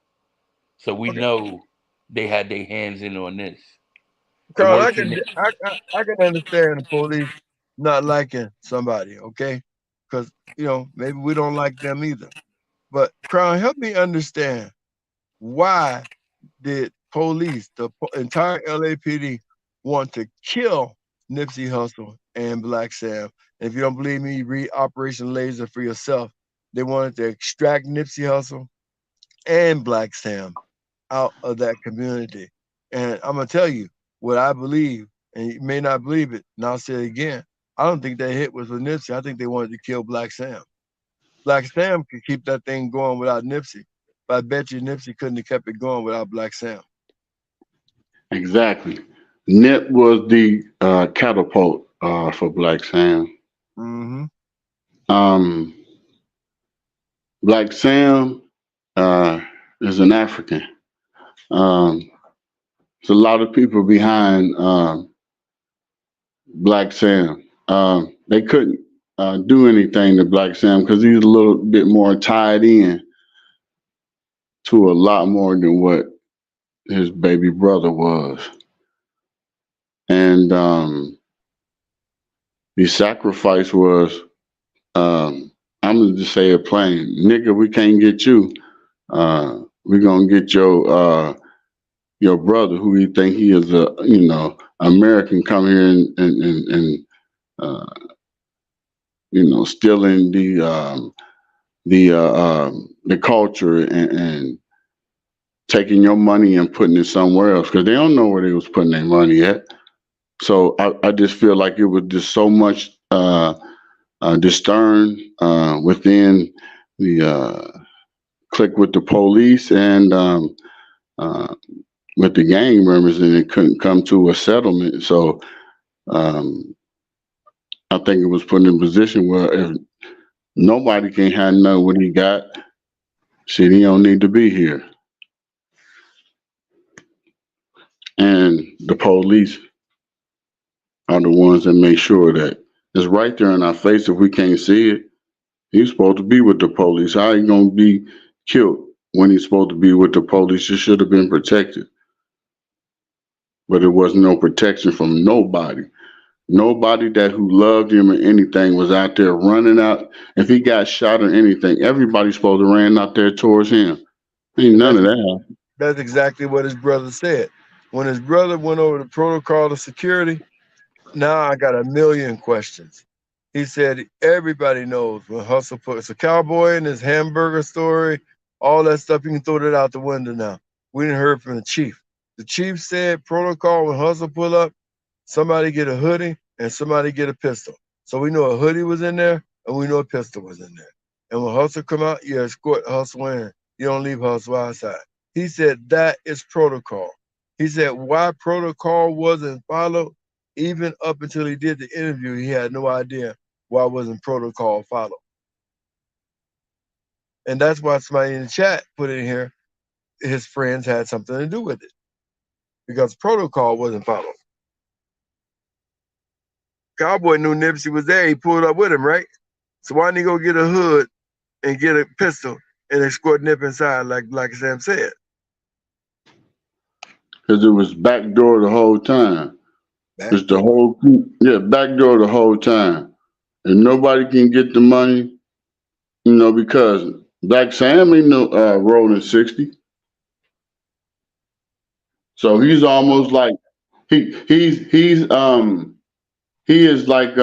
So we Okay, know they had their hands in on this. The Carl, worst thing. I can understand the police not liking somebody, okay? Because maybe we don't like them either. But Crown, help me understand why did police, the entire LAPD, want to kill Nipsey Hussle and Black Sam? And if you don't believe me, read Operation Laser for yourself. They wanted to extract Nipsey Hussle and Black Sam out of that community. And I'm gonna tell you what I believe, and you may not believe it, and I'll say it again. I don't think that hit was with Nipsey. I think they wanted to kill Black Sam. Black Sam could keep that thing going without Nipsey, but I bet you Nipsey couldn't have kept it going without Black Sam. Exactly. Nip was the catapult for Black Sam. Mm-hmm. Um, Black Sam uh, is an African. Um, there's a lot of people behind Black Sam. They couldn't do anything to Black Sam because he's a little bit more tied in to a lot more than what his baby brother was. And the sacrifice was, I'm going to just say it plain, nigga, we can't get you. We're going to get your brother, who you think he is American, come here and uh, stealing the culture and taking your money and putting it somewhere else because they don't know where they was putting their money at. So I just feel like it was just so much discern within the click with the police and with the gang members, and it couldn't come to a settlement. So um, I think it was put in a position where if nobody can handle what he got, shit, he don't need to be here. And the police are the ones that make sure that it's right there in our face. If we can't see it, he's supposed to be with the police. How he gonna be killed when he's supposed to be with the police? He should have been protected, but there was no protection from nobody. Nobody that who loved him or anything was out there running out. If he got shot or anything, everybody's supposed to ran out there towards him. Ain't And none that's of that. that's exactly what his brother said. When his brother went over the protocol of security, now I got a million questions. He said everybody knows when Hustle puts a cowboy in his hamburger story, all that stuff, you can throw that out the window now. We didn't hear from the chief. The chief said protocol when Hustle pull up, somebody get a hoodie and somebody get a pistol. So we know a hoodie was in there and we know a pistol was in there. And when Hustle come out, you escort Hustle in. You don't leave Hustle outside. He said that is protocol. He said why protocol wasn't followed, even up until he did the interview, he had no idea why wasn't protocol followed. And that's why somebody in the chat put in here, his friends had something to do with it because protocol wasn't followed. Cowboy knew Nipsey was there. He pulled up with him, right? So why didn't he go get a hood and get a pistol and escort Nip inside, like Sam said? Because it was backdoor the whole time. It's the Backdoor. whole, yeah, backdoor the whole time. And nobody can get the money, because Black Sam ain't no rolling 60. So he's almost like he is like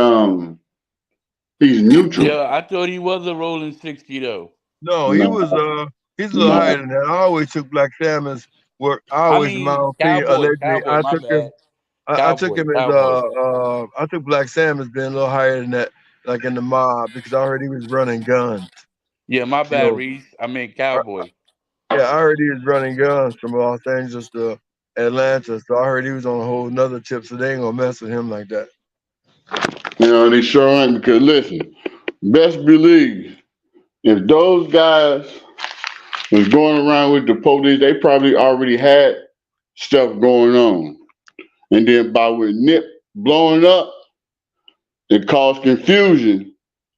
he's neutral. Yeah, I thought he was a rolling 60 though. No, he No, was he's a little higher no. than that. I always took Black Salmon's work. I I always, in my mean, opinion, allegedly, cowboy. My bad. I took him as Cowboy. I took Black Sam as being a little higher than that, like in the mob, because I heard he was running guns. Yeah, my You bad, know, Reese. I mean, I, cowboy. yeah, I heard he was running guns from Los Angeles to Atlanta. So I heard he was on a whole nother tip. So they ain't gonna mess with him like that. They sure ain't because listen, best believe if those guys was going around with the police, they probably already had stuff going on. And then by with Nip blowing up, it caused confusion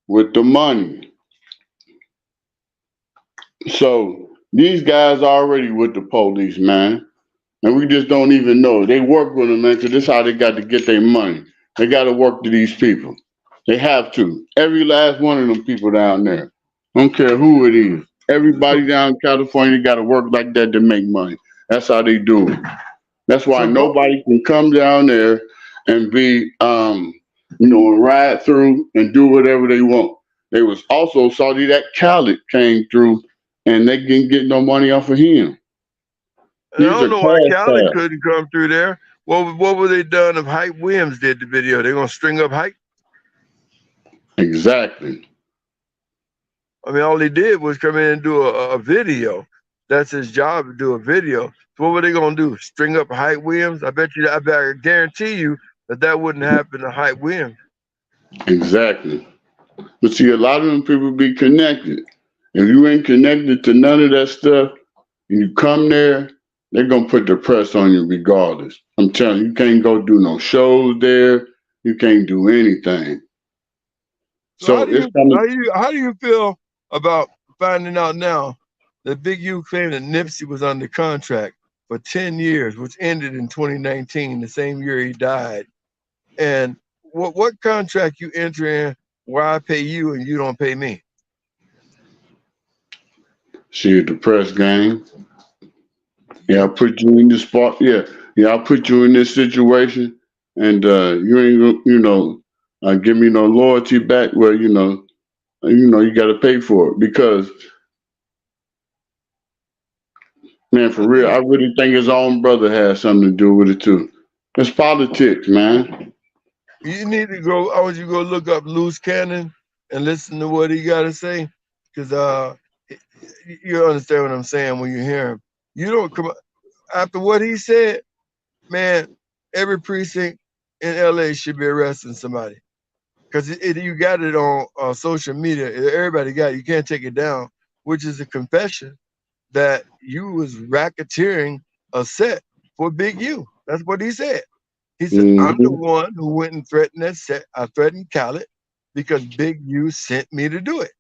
with the money. So these guys already with the police, man. And we just don't even know. They work with them, man, because this is how they got to get their money. They got to work to these people. They have to. Every last one of them people down there. Don't care who it is. So Everybody down in California got to work like that to make money. That's how they do it. That's why so go nobody can come down there and be, and ride through and do whatever they want. They was also salty that Khaled came through and they didn't get no money off of him. and I These don't are know why cash Khaled tabs. couldn't come through there. What were they done if Hype Williams did the video? They gonna string up Hype? Exactly. I mean, all he did was come in and do a video. That's his job to do a video. So what were they gonna do? String up Hype Williams? I guarantee you that wouldn't happen to Hype Williams. Exactly. But see, a lot of them people be connected. If you ain't connected to none of that stuff, and you come there, they're gonna put the press on you regardless. I'm telling you, you can't go do no shows there. You can't do anything. So So it's coming. how do you feel about finding out now that Big U claimed that Nipsey was under contract for 10 years, which ended in 2019, the same year he died? And what contract you enter in where I pay you and you don't pay me? See the press game. Yeah, I put you in this spot. Yeah, I put you in this situation, and you ain't give me no loyalty back. Well, you got to pay for it because man, for I real, think I really think his own brother has something to do with it too. It's politics, man. you need to go. I want you to go look up Loose Cannon and listen to what he got to say, because you understand what I'm saying when you hear him. You don't come after what he said, man. Every precinct in LA should be arresting somebody because you got it on social media. Everybody got it. You can't take it down, which is a confession that you was racketeering a set for Big U. That's what he said. He said, I'm the Hmm. one who went and threatened that set. I threatened Khaled because Big U sent me to do it.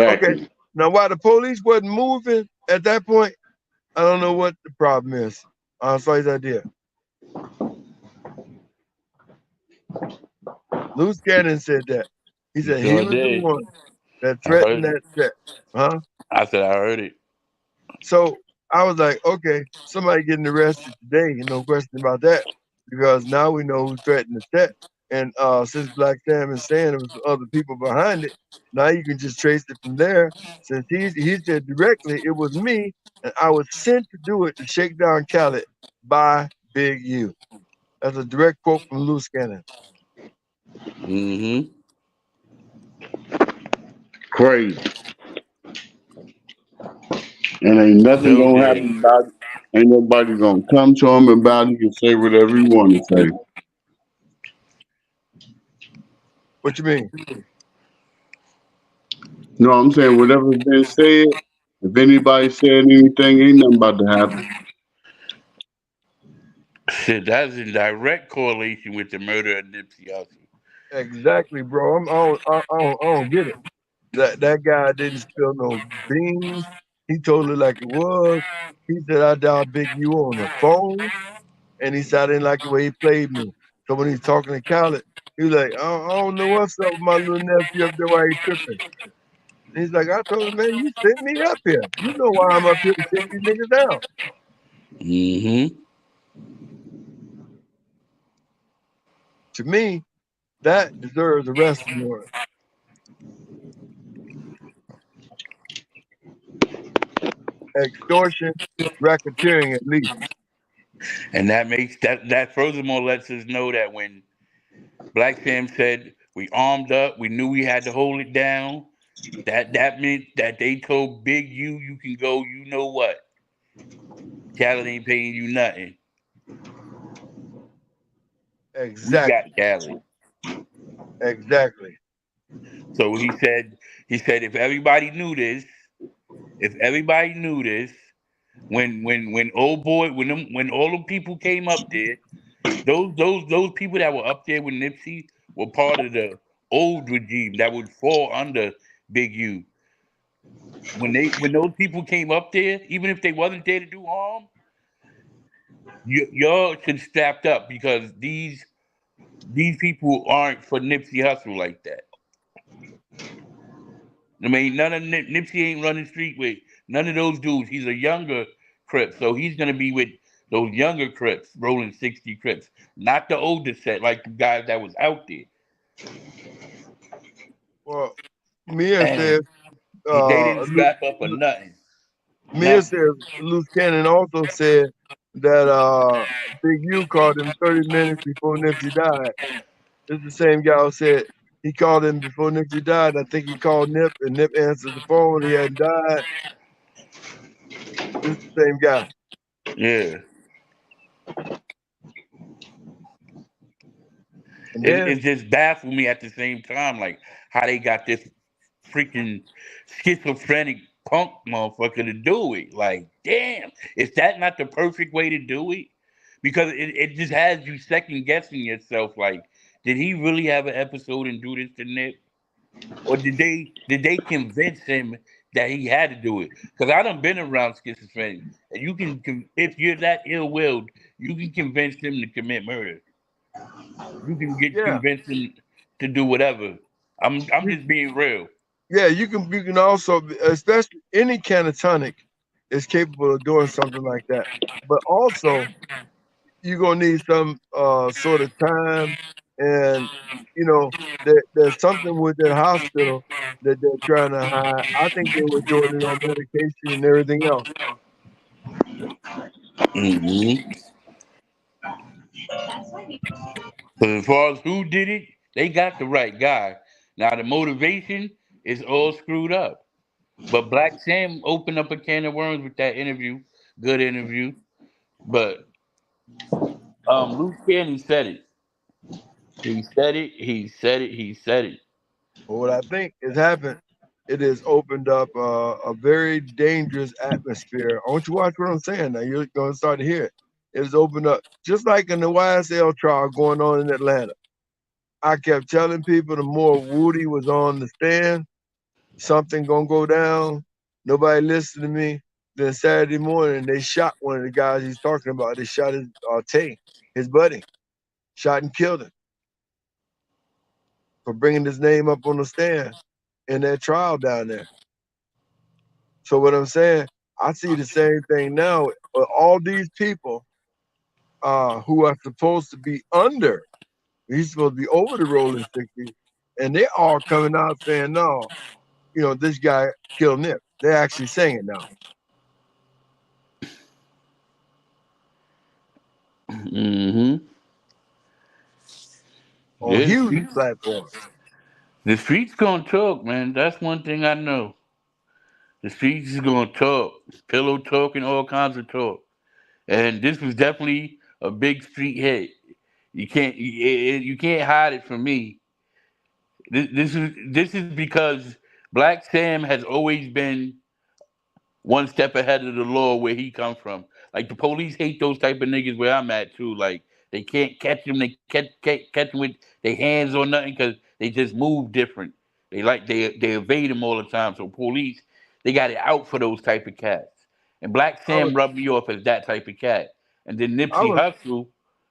Okay. Exactly. Now, why the police wasn't moving at that point, I don't know what the problem is. So his idea. Loose Cannon said that. He You said he sure was the did. one that I threatened heard it. that set. Huh? I said I heard it. So I was like, okay, somebody getting arrested today, no question about that, because now we know who threatened the set. And since Black Sam is saying it was other people behind it, now you can just trace it from there. Since he said directly it was me, and I was sent to do it to shake down Khaled by Big U. That's a direct quote from Loose Cannon. Mm-hmm. Crazy. And ain't nothing So gonna dead. happen about it. Ain't nobody gonna come to him about it and say whatever he want to say. What you mean? You know what I'm saying? Whatever's been said, if anybody said anything, ain't nothing about to happen. Shit, that's in direct correlation with the murder of Nipsey Hussle. Exactly, bro. I don't get it. That guy didn't spill no beans. He told it like it was. He said I dialed Big U on the phone, and he said I didn't like the way he played me. So when he's talking to Khaled, he was like, I don't know what's up with my little nephew up there, why he tripping. And he's like, I told him, man, you sent me up here. You know why I'm up here to take these niggas down. Mm-hmm. To me, that deserves arrest warrant. Extortion, racketeering at least. And that makes that furthermore lets us know that when Black Sam said we armed up, we knew we had to hold it down. That meant that they told Big U, you can go. You know what? Khaled ain't paying you nothing. We got Exactly. Khaled. Exactly. So he said if everybody knew this, if everybody knew this, when old boy when all the people came up there, those people that were up there with Nipsey were part of the old regime that would fall under Big U. When those people came up there, even if they wasn't there to do harm, y'all should strapped up because these people aren't for Nipsey Hussle like that. I mean, none of Nipsey ain't running street with none of those dudes. He's a younger Crip, so he's gonna be with those younger Crips, rolling 60 Crips, not the older set like the guys that was out there. Well, Mia says, And they didn't strap up or nothing. Mia says Nothing. Loose Cannon also said that Big U called him 30 minutes before Nipsey died. This is the same guy who said he called him before Nipsey died. I think he called Nip, and Nip answered the phone. He hadn't died. This is the same guy. Yeah. And It then, just baffled me at the same time, like how they got this freaking schizophrenic punk motherfucker to do it. Like, damn, is that not the perfect way to do it? Because it just has you second guessing yourself. Like, did he really have an episode and do this to Nick, or did they convince him that he had to do it? Because I done been around schizophrenic, and you can if you're that ill willed, you can convince him to commit murder. You can get yeah, convinced him to do whatever. I'm you, just being real. yeah, you can also, especially any catatonic is capable of doing something like that. But also, you're gonna need some sort of time, and you know there's something with that hospital that they're trying to hide. I think they were doing it on medication and everything else. Mm-hmm. But as far as who did it, they got the right guy. Now the motivation is all screwed up. But Black Sam opened up a can of worms with that interview. Good interview. But Luke Cannon said it. He said it. He said it. He said it. But what I think has happened, it has opened up a very dangerous atmosphere. I want you to watch what I'm saying now. You're gonna start to hear it. It has opened up just like in the YSL trial going on in Atlanta. I kept telling people the more Woody was on the stand, something gonna go down. Nobody listened to me. Then Saturday morning, they shot one of the guys he's talking about. They shot his Tay, his buddy, shot and killed him for bringing his name up on the stand in that trial down there. So what I'm saying, I see the same thing now. All these people who are supposed to be under, he's supposed to be over the rolling 60, and they all coming out saying, no, this guy killed Nip. They're actually saying it now. Mm-hmm. on Yeah, huge platforms. the streets gonna talk, man. That's one thing I know. The streets is gonna talk. Pillow talk and all kinds of talk. And this was definitely a big street hit. You can't hide it from me. This is because Black Sam has always been one step ahead of the law where he comes from. Like the police hate those type of niggas where I'm at too. Like they can't catch him. They catch him with their hands or nothing because they just move different. They evade him all the time. So police they got it out for those type of cats. And Black I Sam was, rubbed me off as that type of cat. And then I was,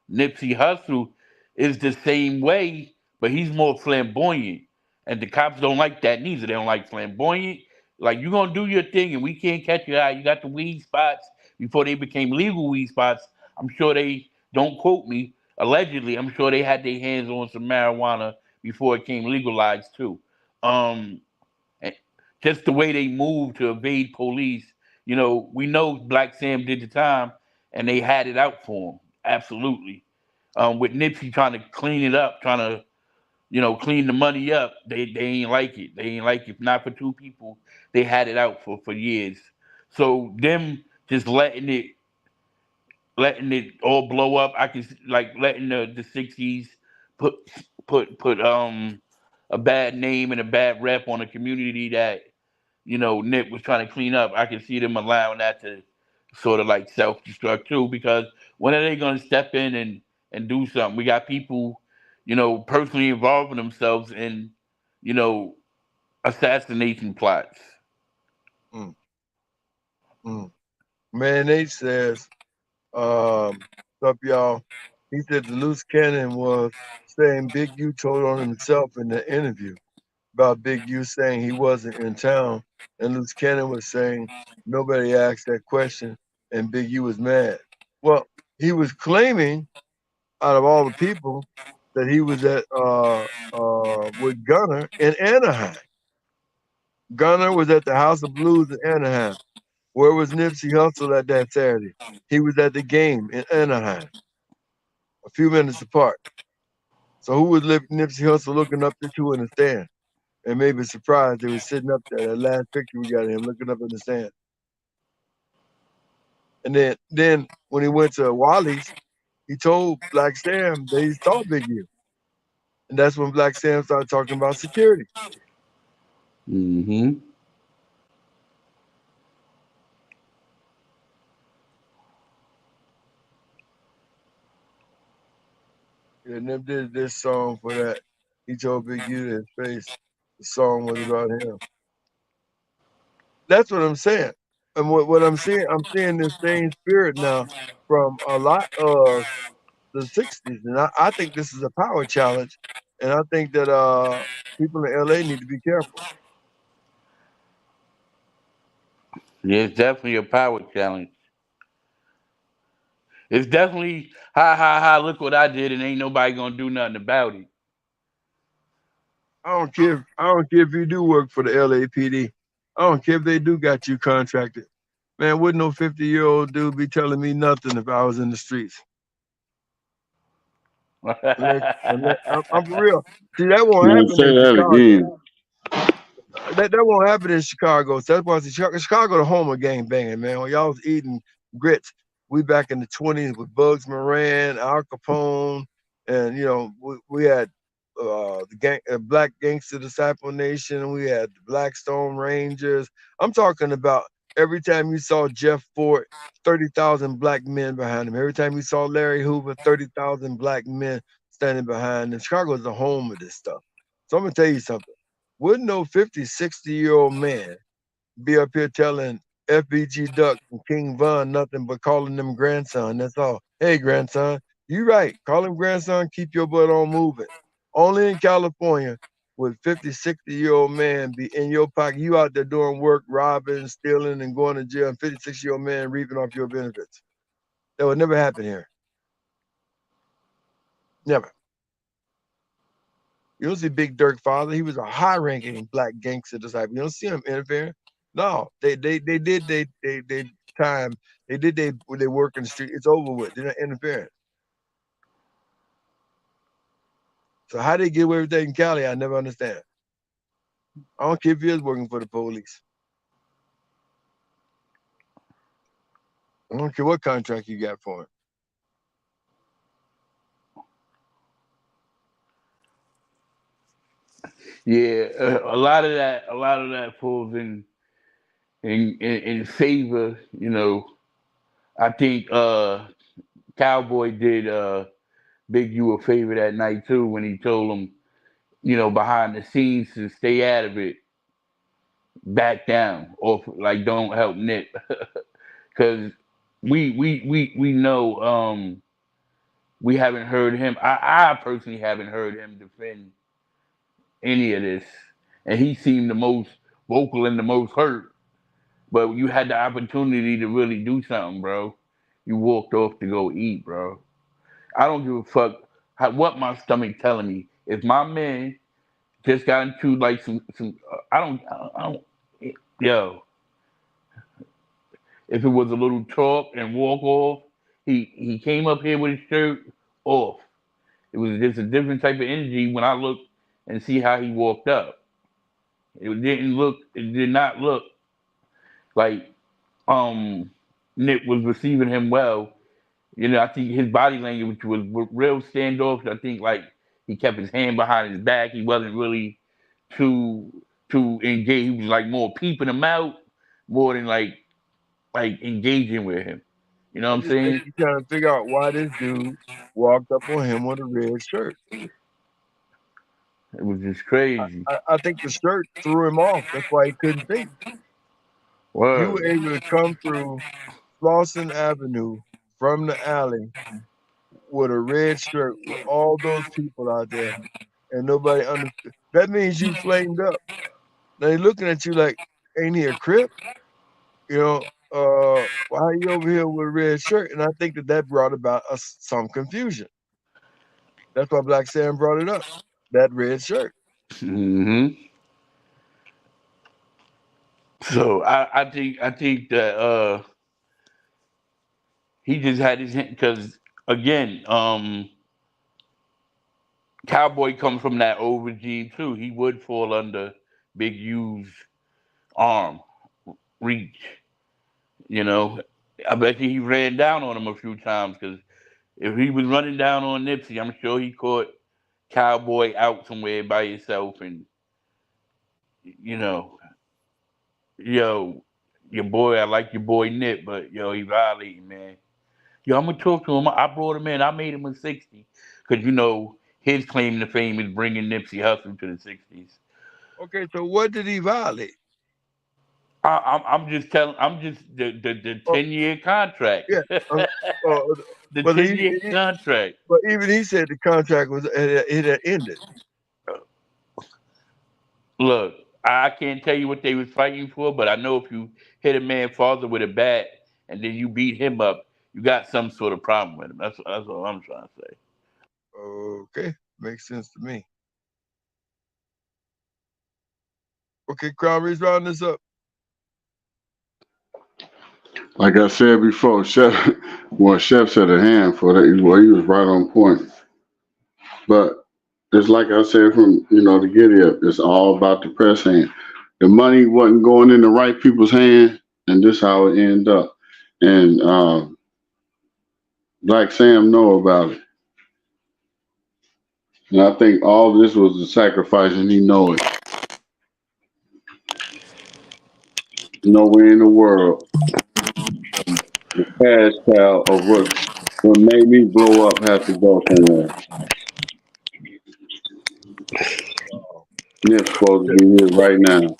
Nipsey Hussle is the same way, but he's more flamboyant. And the cops don't like that neither. They don't like flamboyant. Like you gonna do your thing, and we can't catch you out. You got the weed spots before they became legal weed spots. I'm sure they don't quote me. Allegedly, I'm sure they had their hands on some marijuana before it came legalized too. Um, and just the way they moved to evade police. You know, we know Black Sam did the time, and they had it out for him. Absolutely. With Nipsey trying to clean it up, trying to clean the money up. They ain't like it. They ain't like it. Not for two people. They had it out for years. So them just letting it all blow up. I can like letting the '60s put put a bad name and a bad rep on a community that Nip was trying to clean up. I can see them allowing that to sort of like self destruct too, because when are they going to step in and do something? We got people, personally involving themselves in, you know, assassination plots. mm, mm. Man H says, what's up, y'all? He said the loose cannon was saying Big U told on himself in the interview about Big U saying he wasn't in town, and loose cannon was saying nobody asked that question, and Big U was mad. Well, he was claiming out of all the people that he was at with Gunner in Anaheim. Gunner was at the House of Blues in Anaheim. Where was Nipsey Hussle at that Saturday? He was at the game in Anaheim, a few minutes apart. So who was Nipsey Hussle looking up to in the stand? And maybe surprised they were sitting up there. That last picture we got of him looking up in the stand. And then when he went to Wally's, he told Black Sam they saw Big U. And that's when Black Sam started talking about security. Hmm. And them did this song for that. He told Big U to his face the song was about him. That's what I'm saying. And what I'm seeing this same spirit now from a lot of the 60s. And I think this is a power challenge. And I think that people in LA need to be careful. Yeah, it's definitely a power challenge. It's definitely ha ha ha. Look what I did, and ain't nobody gonna do nothing about it. I don't care if you do work for the L.A.P.D. I don't care if they do got you contracted. Man, wouldn't no 50-year-old dude be telling me nothing if I was in the streets? I'm for real. See, that won't Man, happen say in that Chicago. again. That won't happen in Chicago. So that's why Chicago the home of gang banging, man. When y'all was eating grits, we back in the 20s with Bugs Moran, Al Capone, and we had Black Gangster Disciple Nation. We had the Blackstone Rangers. I'm talking about every time you saw Jeff Fort, 30,000 black men behind him. Every time you saw Larry Hoover, 30,000 black men standing behind him. Chicago is the home of this stuff. So I'm gonna tell you something. Wouldn't no 50, 60-year-old man be up here telling FBG Duck and King Von nothing but calling them grandson? That's all. Hey, grandson, you right. Call him grandson, keep your butt on moving. Only in California would 50, 60-year-old man be in your pocket. You out there doing work, robbing, stealing, and going to jail, and 56-year-old man reaping off your benefits. That would never happen here. Never. You don't see Big Dirk father. He was a high-ranking black gangster disciple. You don't see him interfering. No, they did they time. They did they work in the street. It's over with. They're not interfering. So how they get away with that in Cali, I never understand. I don't care if he is working for the police. I don't care what contract you got for him. Yeah, a lot of that falls in favor. You know, I think Cowboy did Big U a favor that night too when he told him, you know, behind the scenes to stay out of it, back down, or like don't help Nip, because we know we haven't heard him. I personally haven't heard him defend any of this, and he seemed the most vocal and the most hurt. But you had the opportunity to really do something, bro. You walked off to go eat, bro. I don't give a fuck what my stomach telling me. If my man just got into like some I don't yo. If it was a little talk and walk off, he came up here with his shirt off. It was just a different type of energy when I looked and see how he walked up. It did not look like Nick was receiving him well. You know, I think his body language was real standoffish. I think like he kept his hand behind his back. He wasn't really too engaged. He was like more peeping him out more than like engaging with him. You know I what I'm just think saying? you trying to figure out why this dude walked up on him with a red shirt. It was just crazy. I think the shirt threw him off. That's why he couldn't think. You were Word. able to come through Flosson Avenue from the alley with a red shirt with all those people out there and nobody understood. That means you flamed up. Now they're looking at you like, ain't he a crip? You know, why are you over here with a red shirt? And I think that brought about some confusion. That's why Black Sam brought it up. That red shirt. Hmm. So I think that he just had his hand because again, Cowboy comes from that over gene too. He would fall under Big U's arm reach. You know, I bet you he ran down on him a few times because if he was running down on Nipsey, I'm sure he caught Cowboy out somewhere by himself, and you know, yo, your boy, I like your boy Nip, but yo, he violating, man. Yo, I'm gonna talk to him. I brought him in. I made him a 60 because you know his claim to fame is bringing Nipsey Hussle to the 60s. Okay, so what did he violate? I'm just telling. I'm just the Oh, 10-year contract. yeah. Uh, uh, The but 10-year contract. but even he said the contract was it had ended. Look, I can't tell you what they was fighting for, but I know if you hit a man father with a bat and then you beat him up, you got some sort of problem with him. That's all I'm trying to say. Okay, makes sense to me. Okay, Crowley's round this up. Like I said before, Chef, well, Chef said a handful. Well, he was right on point. But it's like I said from the giddy up. It's all about the press hand. The money wasn't going in the right people's hand, and this how it ended up. And Black Sam know about it. And I think all this was a sacrifice, and he know it. Nowhere in the world, the cash cow of what made me blow up has to go somewhere. Wow. Nip's supposed to be here right now.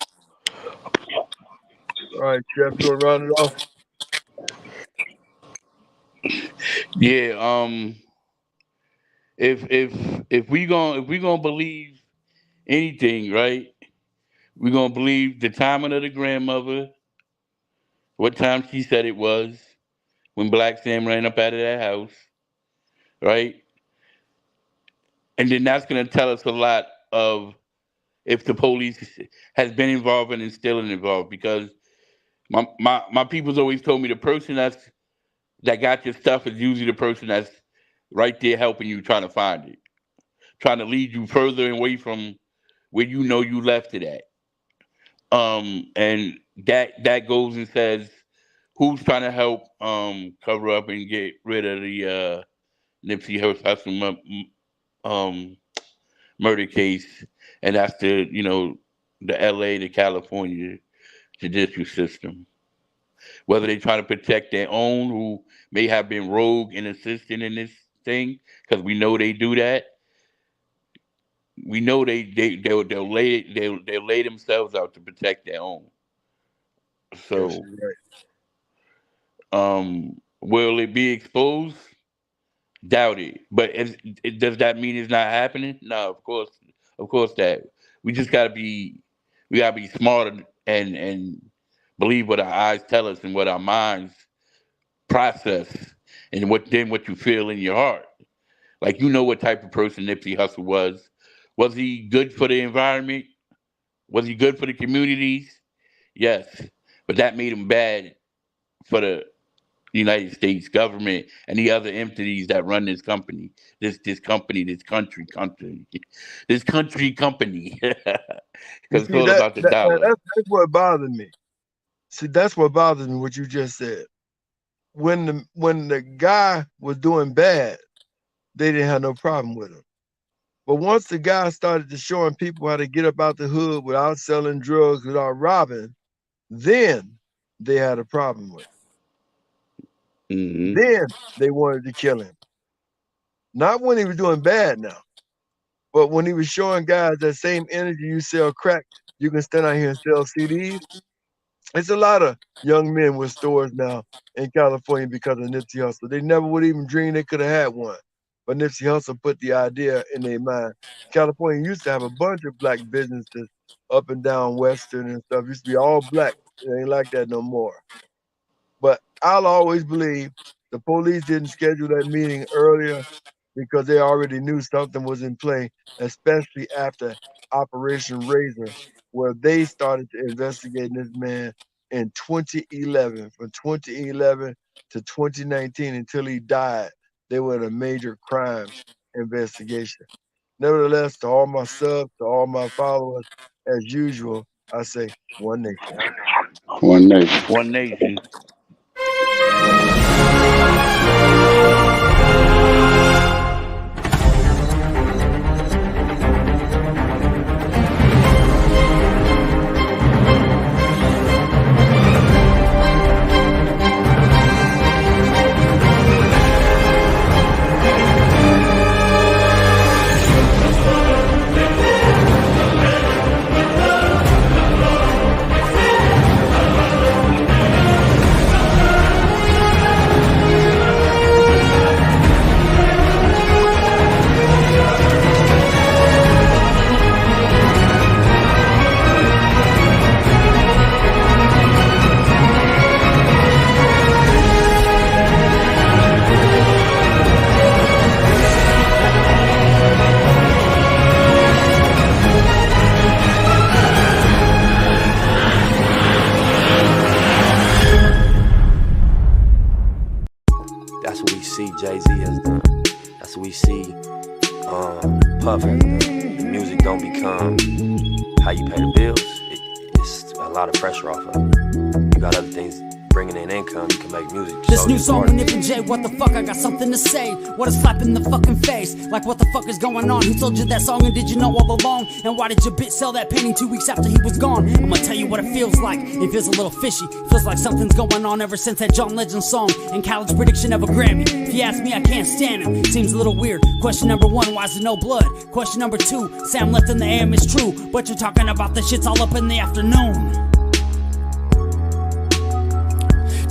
All right, Jeff, you want to round it off? Yeah, if we gonna believe anything, right? We gonna believe the timing of the grandmother, what time she said it was when Black Sam ran up out of that house, right? And then that's gonna tell us a lot of if the police has been involved and is still involved because my people's always told me the person that got your stuff is usually the person that's right there helping you trying to find it. trying to lead you further away from where you know you left it at. And that goes and says who's trying to help cover up and get rid of the Nipsey Hussle murder case, and that's the L.A. to California judicial system. Whether they try to protect their own who may have been rogue and assisting in this thing, because we know they do that. We know they'll lay themselves out to protect their own. So, Yes, you're right. Will it be exposed? Doubt it. But does that mean it's not happening? No, of course that. We just gotta be smarter and believe what our eyes tell us and what our minds process, and what you feel in your heart. Like, what type of person Nipsey Hussle was. Was he good for the environment? Was he good for the communities? Yes. But that made him bad for the United States government and the other entities that run this company. This country. Because it's See, all about the dollar. that's what bothered me. See, that's what bothers me, what you just said. When the guy was doing bad, they didn't have no problem with him. But once the guy started to showing people how to get up out the hood without selling drugs, without robbing, then they had a problem with him. Mm-hmm. Then they wanted to kill him. Not when he was doing bad now, but when he was showing guys that same energy you sell crack, you can stand out here and sell CDs. It's a lot of young men with stores now in California because of Nipsey Hussle. They never would even dream they could have had one. But Nipsey Hussle put the idea in their mind. California used to have a bunch of black businesses up and down Western and stuff. It used to be all black. It ain't like that no more. But I'll always believe the police didn't schedule that meeting earlier because they already knew something was in play, especially after Operation Razor, where they started to investigate this man in 2011. From 2011 to 2019 until he died, they were in a major crimes investigation. Nevertheless, to all my subs, to all my followers, as usual, I say one nation. One nation. One nation. That's what we see Jay-Z has done. That's what we see Puff has done. The music don't become how you pay the bills. It's a lot of pressure off of it. You got other things bringing in income. You can make music. This new song with Nip and Jay, what the fuck, I got something to say. What is slap in the fucking face? Like, what the fuck is going on? Who told you that song and did you know all along? And why did your bitch sell that painting 2 weeks after he was gone? I'ma tell you what it feels like. It feels a little fishy. Feels like something's going on ever since that John Legend song and college prediction of a Grammy. If you ask me, I can't stand him. Seems a little weird. Question number 1, why is there no blood? Question number 2, Sam left in the AM is true, but you're talking about the shits all up in the afternoon.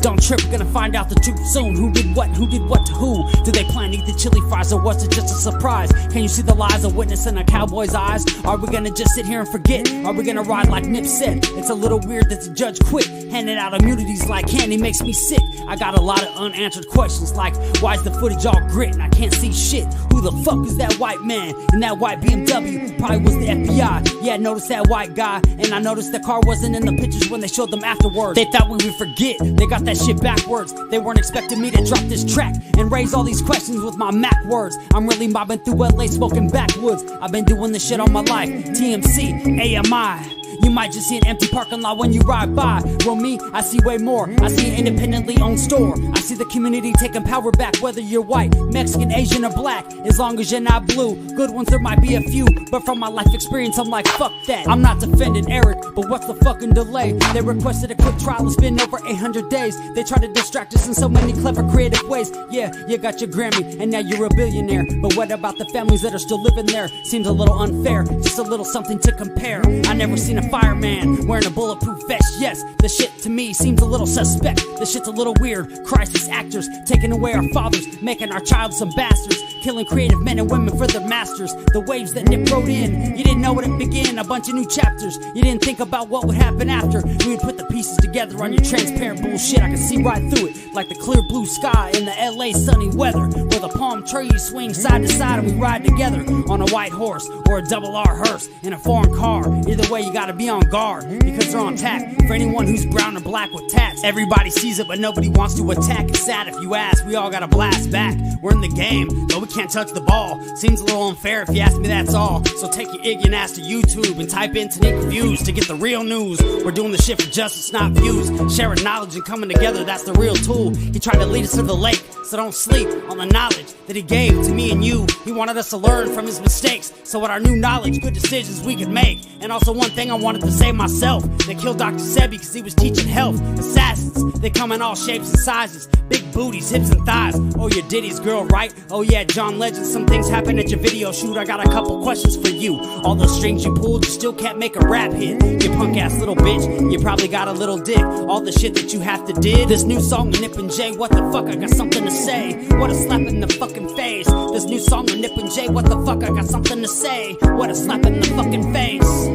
Don't trip, we're gonna find out the truth soon. Who did what to who? Did they plan to eat the chili fries or was it just a surprise? Can you see the lies of witness in a cowboy's eyes? Are we gonna just sit here and forget? Are we gonna ride like Nip said? It's a little weird that the judge quit. Handing out immunities like candy makes me sick. I got a lot of unanswered questions like, why is the footage all grit and I can't see shit? Who the fuck is that white man in that white BMW? Probably was the FBI. Yeah, I noticed that white guy, and I noticed the car wasn't in the pictures when they showed them afterwards. They thought we would forget. They got that that shit backwards. They weren't expecting me to drop this track and raise all these questions with my Mac words. I'm really mobbing through LA smoking backwoods. I've been doing this shit all my life. TMC, AMI. You might just see an empty parking lot when you ride by. Well, me, I see way more. I see an independently owned store. I see the community taking power back, whether you're white, Mexican, Asian, or black. As long as you're not blue, good ones there might be a few, but from my life experience, I'm like, fuck that. I'm not defending Eric, but what's the fucking delay? They requested a quick trial, it's been over 800 days. They try to distract us in so many clever, creative ways. Yeah, you got your Grammy, and now you're a billionaire. But what about the families that are still living there? Seems a little unfair, just a little something to compare. I never seen a fireman wearing a bulletproof vest. Yes, the shit to me seems a little suspect. The shit's a little weird. Crisis actors taking away our fathers, making our child some bastards, killing creative men and women for their masters. The waves that Nip rode in, you didn't know it began. A bunch of new chapters, you didn't think about what would happen after. We would put the pieces together on your transparent bullshit. I can see right through it, like the clear blue sky in the LA sunny weather, where the palm trees swing side to side and we ride together on a white horse or a double R hearse in a foreign car. Either way, you gotta be on guard, because they're on tap for anyone who's brown or black with tats. Everybody sees it, but nobody wants to attack. It's sad if you ask, we all gotta blast back. We're in the game, though we can't touch the ball. Seems a little unfair if you ask me, that's all. So take your ignorant ass to YouTube and type in Tanique Reviews to get the real news. We're doing the shit for justice, not views. Sharing knowledge and coming together, that's the real tool. He tried to lead us to the lake, so don't sleep on the knowledge that he gave to me and you. He wanted us to learn from his mistakes, so with our new knowledge, good decisions we could make. And also one thing I wanted to say myself, they killed Dr. Sebi because he was teaching health. Assassins, they come in all shapes and sizes, big booties, hips and thighs. Oh, you're Diddy's girl, right? Oh yeah, John Legend, some things happen at your video shoot. I got a couple questions for you. All those strings you pulled, you still can't make a rap hit. You punk ass little bitch, you probably got a little dick. All the shit that you have to did. This new song with Nip and Jay, what the fuck, I got something to say. What a slap in the fucking face. This new song with Nip and Jay, what the fuck, I got something to say. What a slap in the fucking face.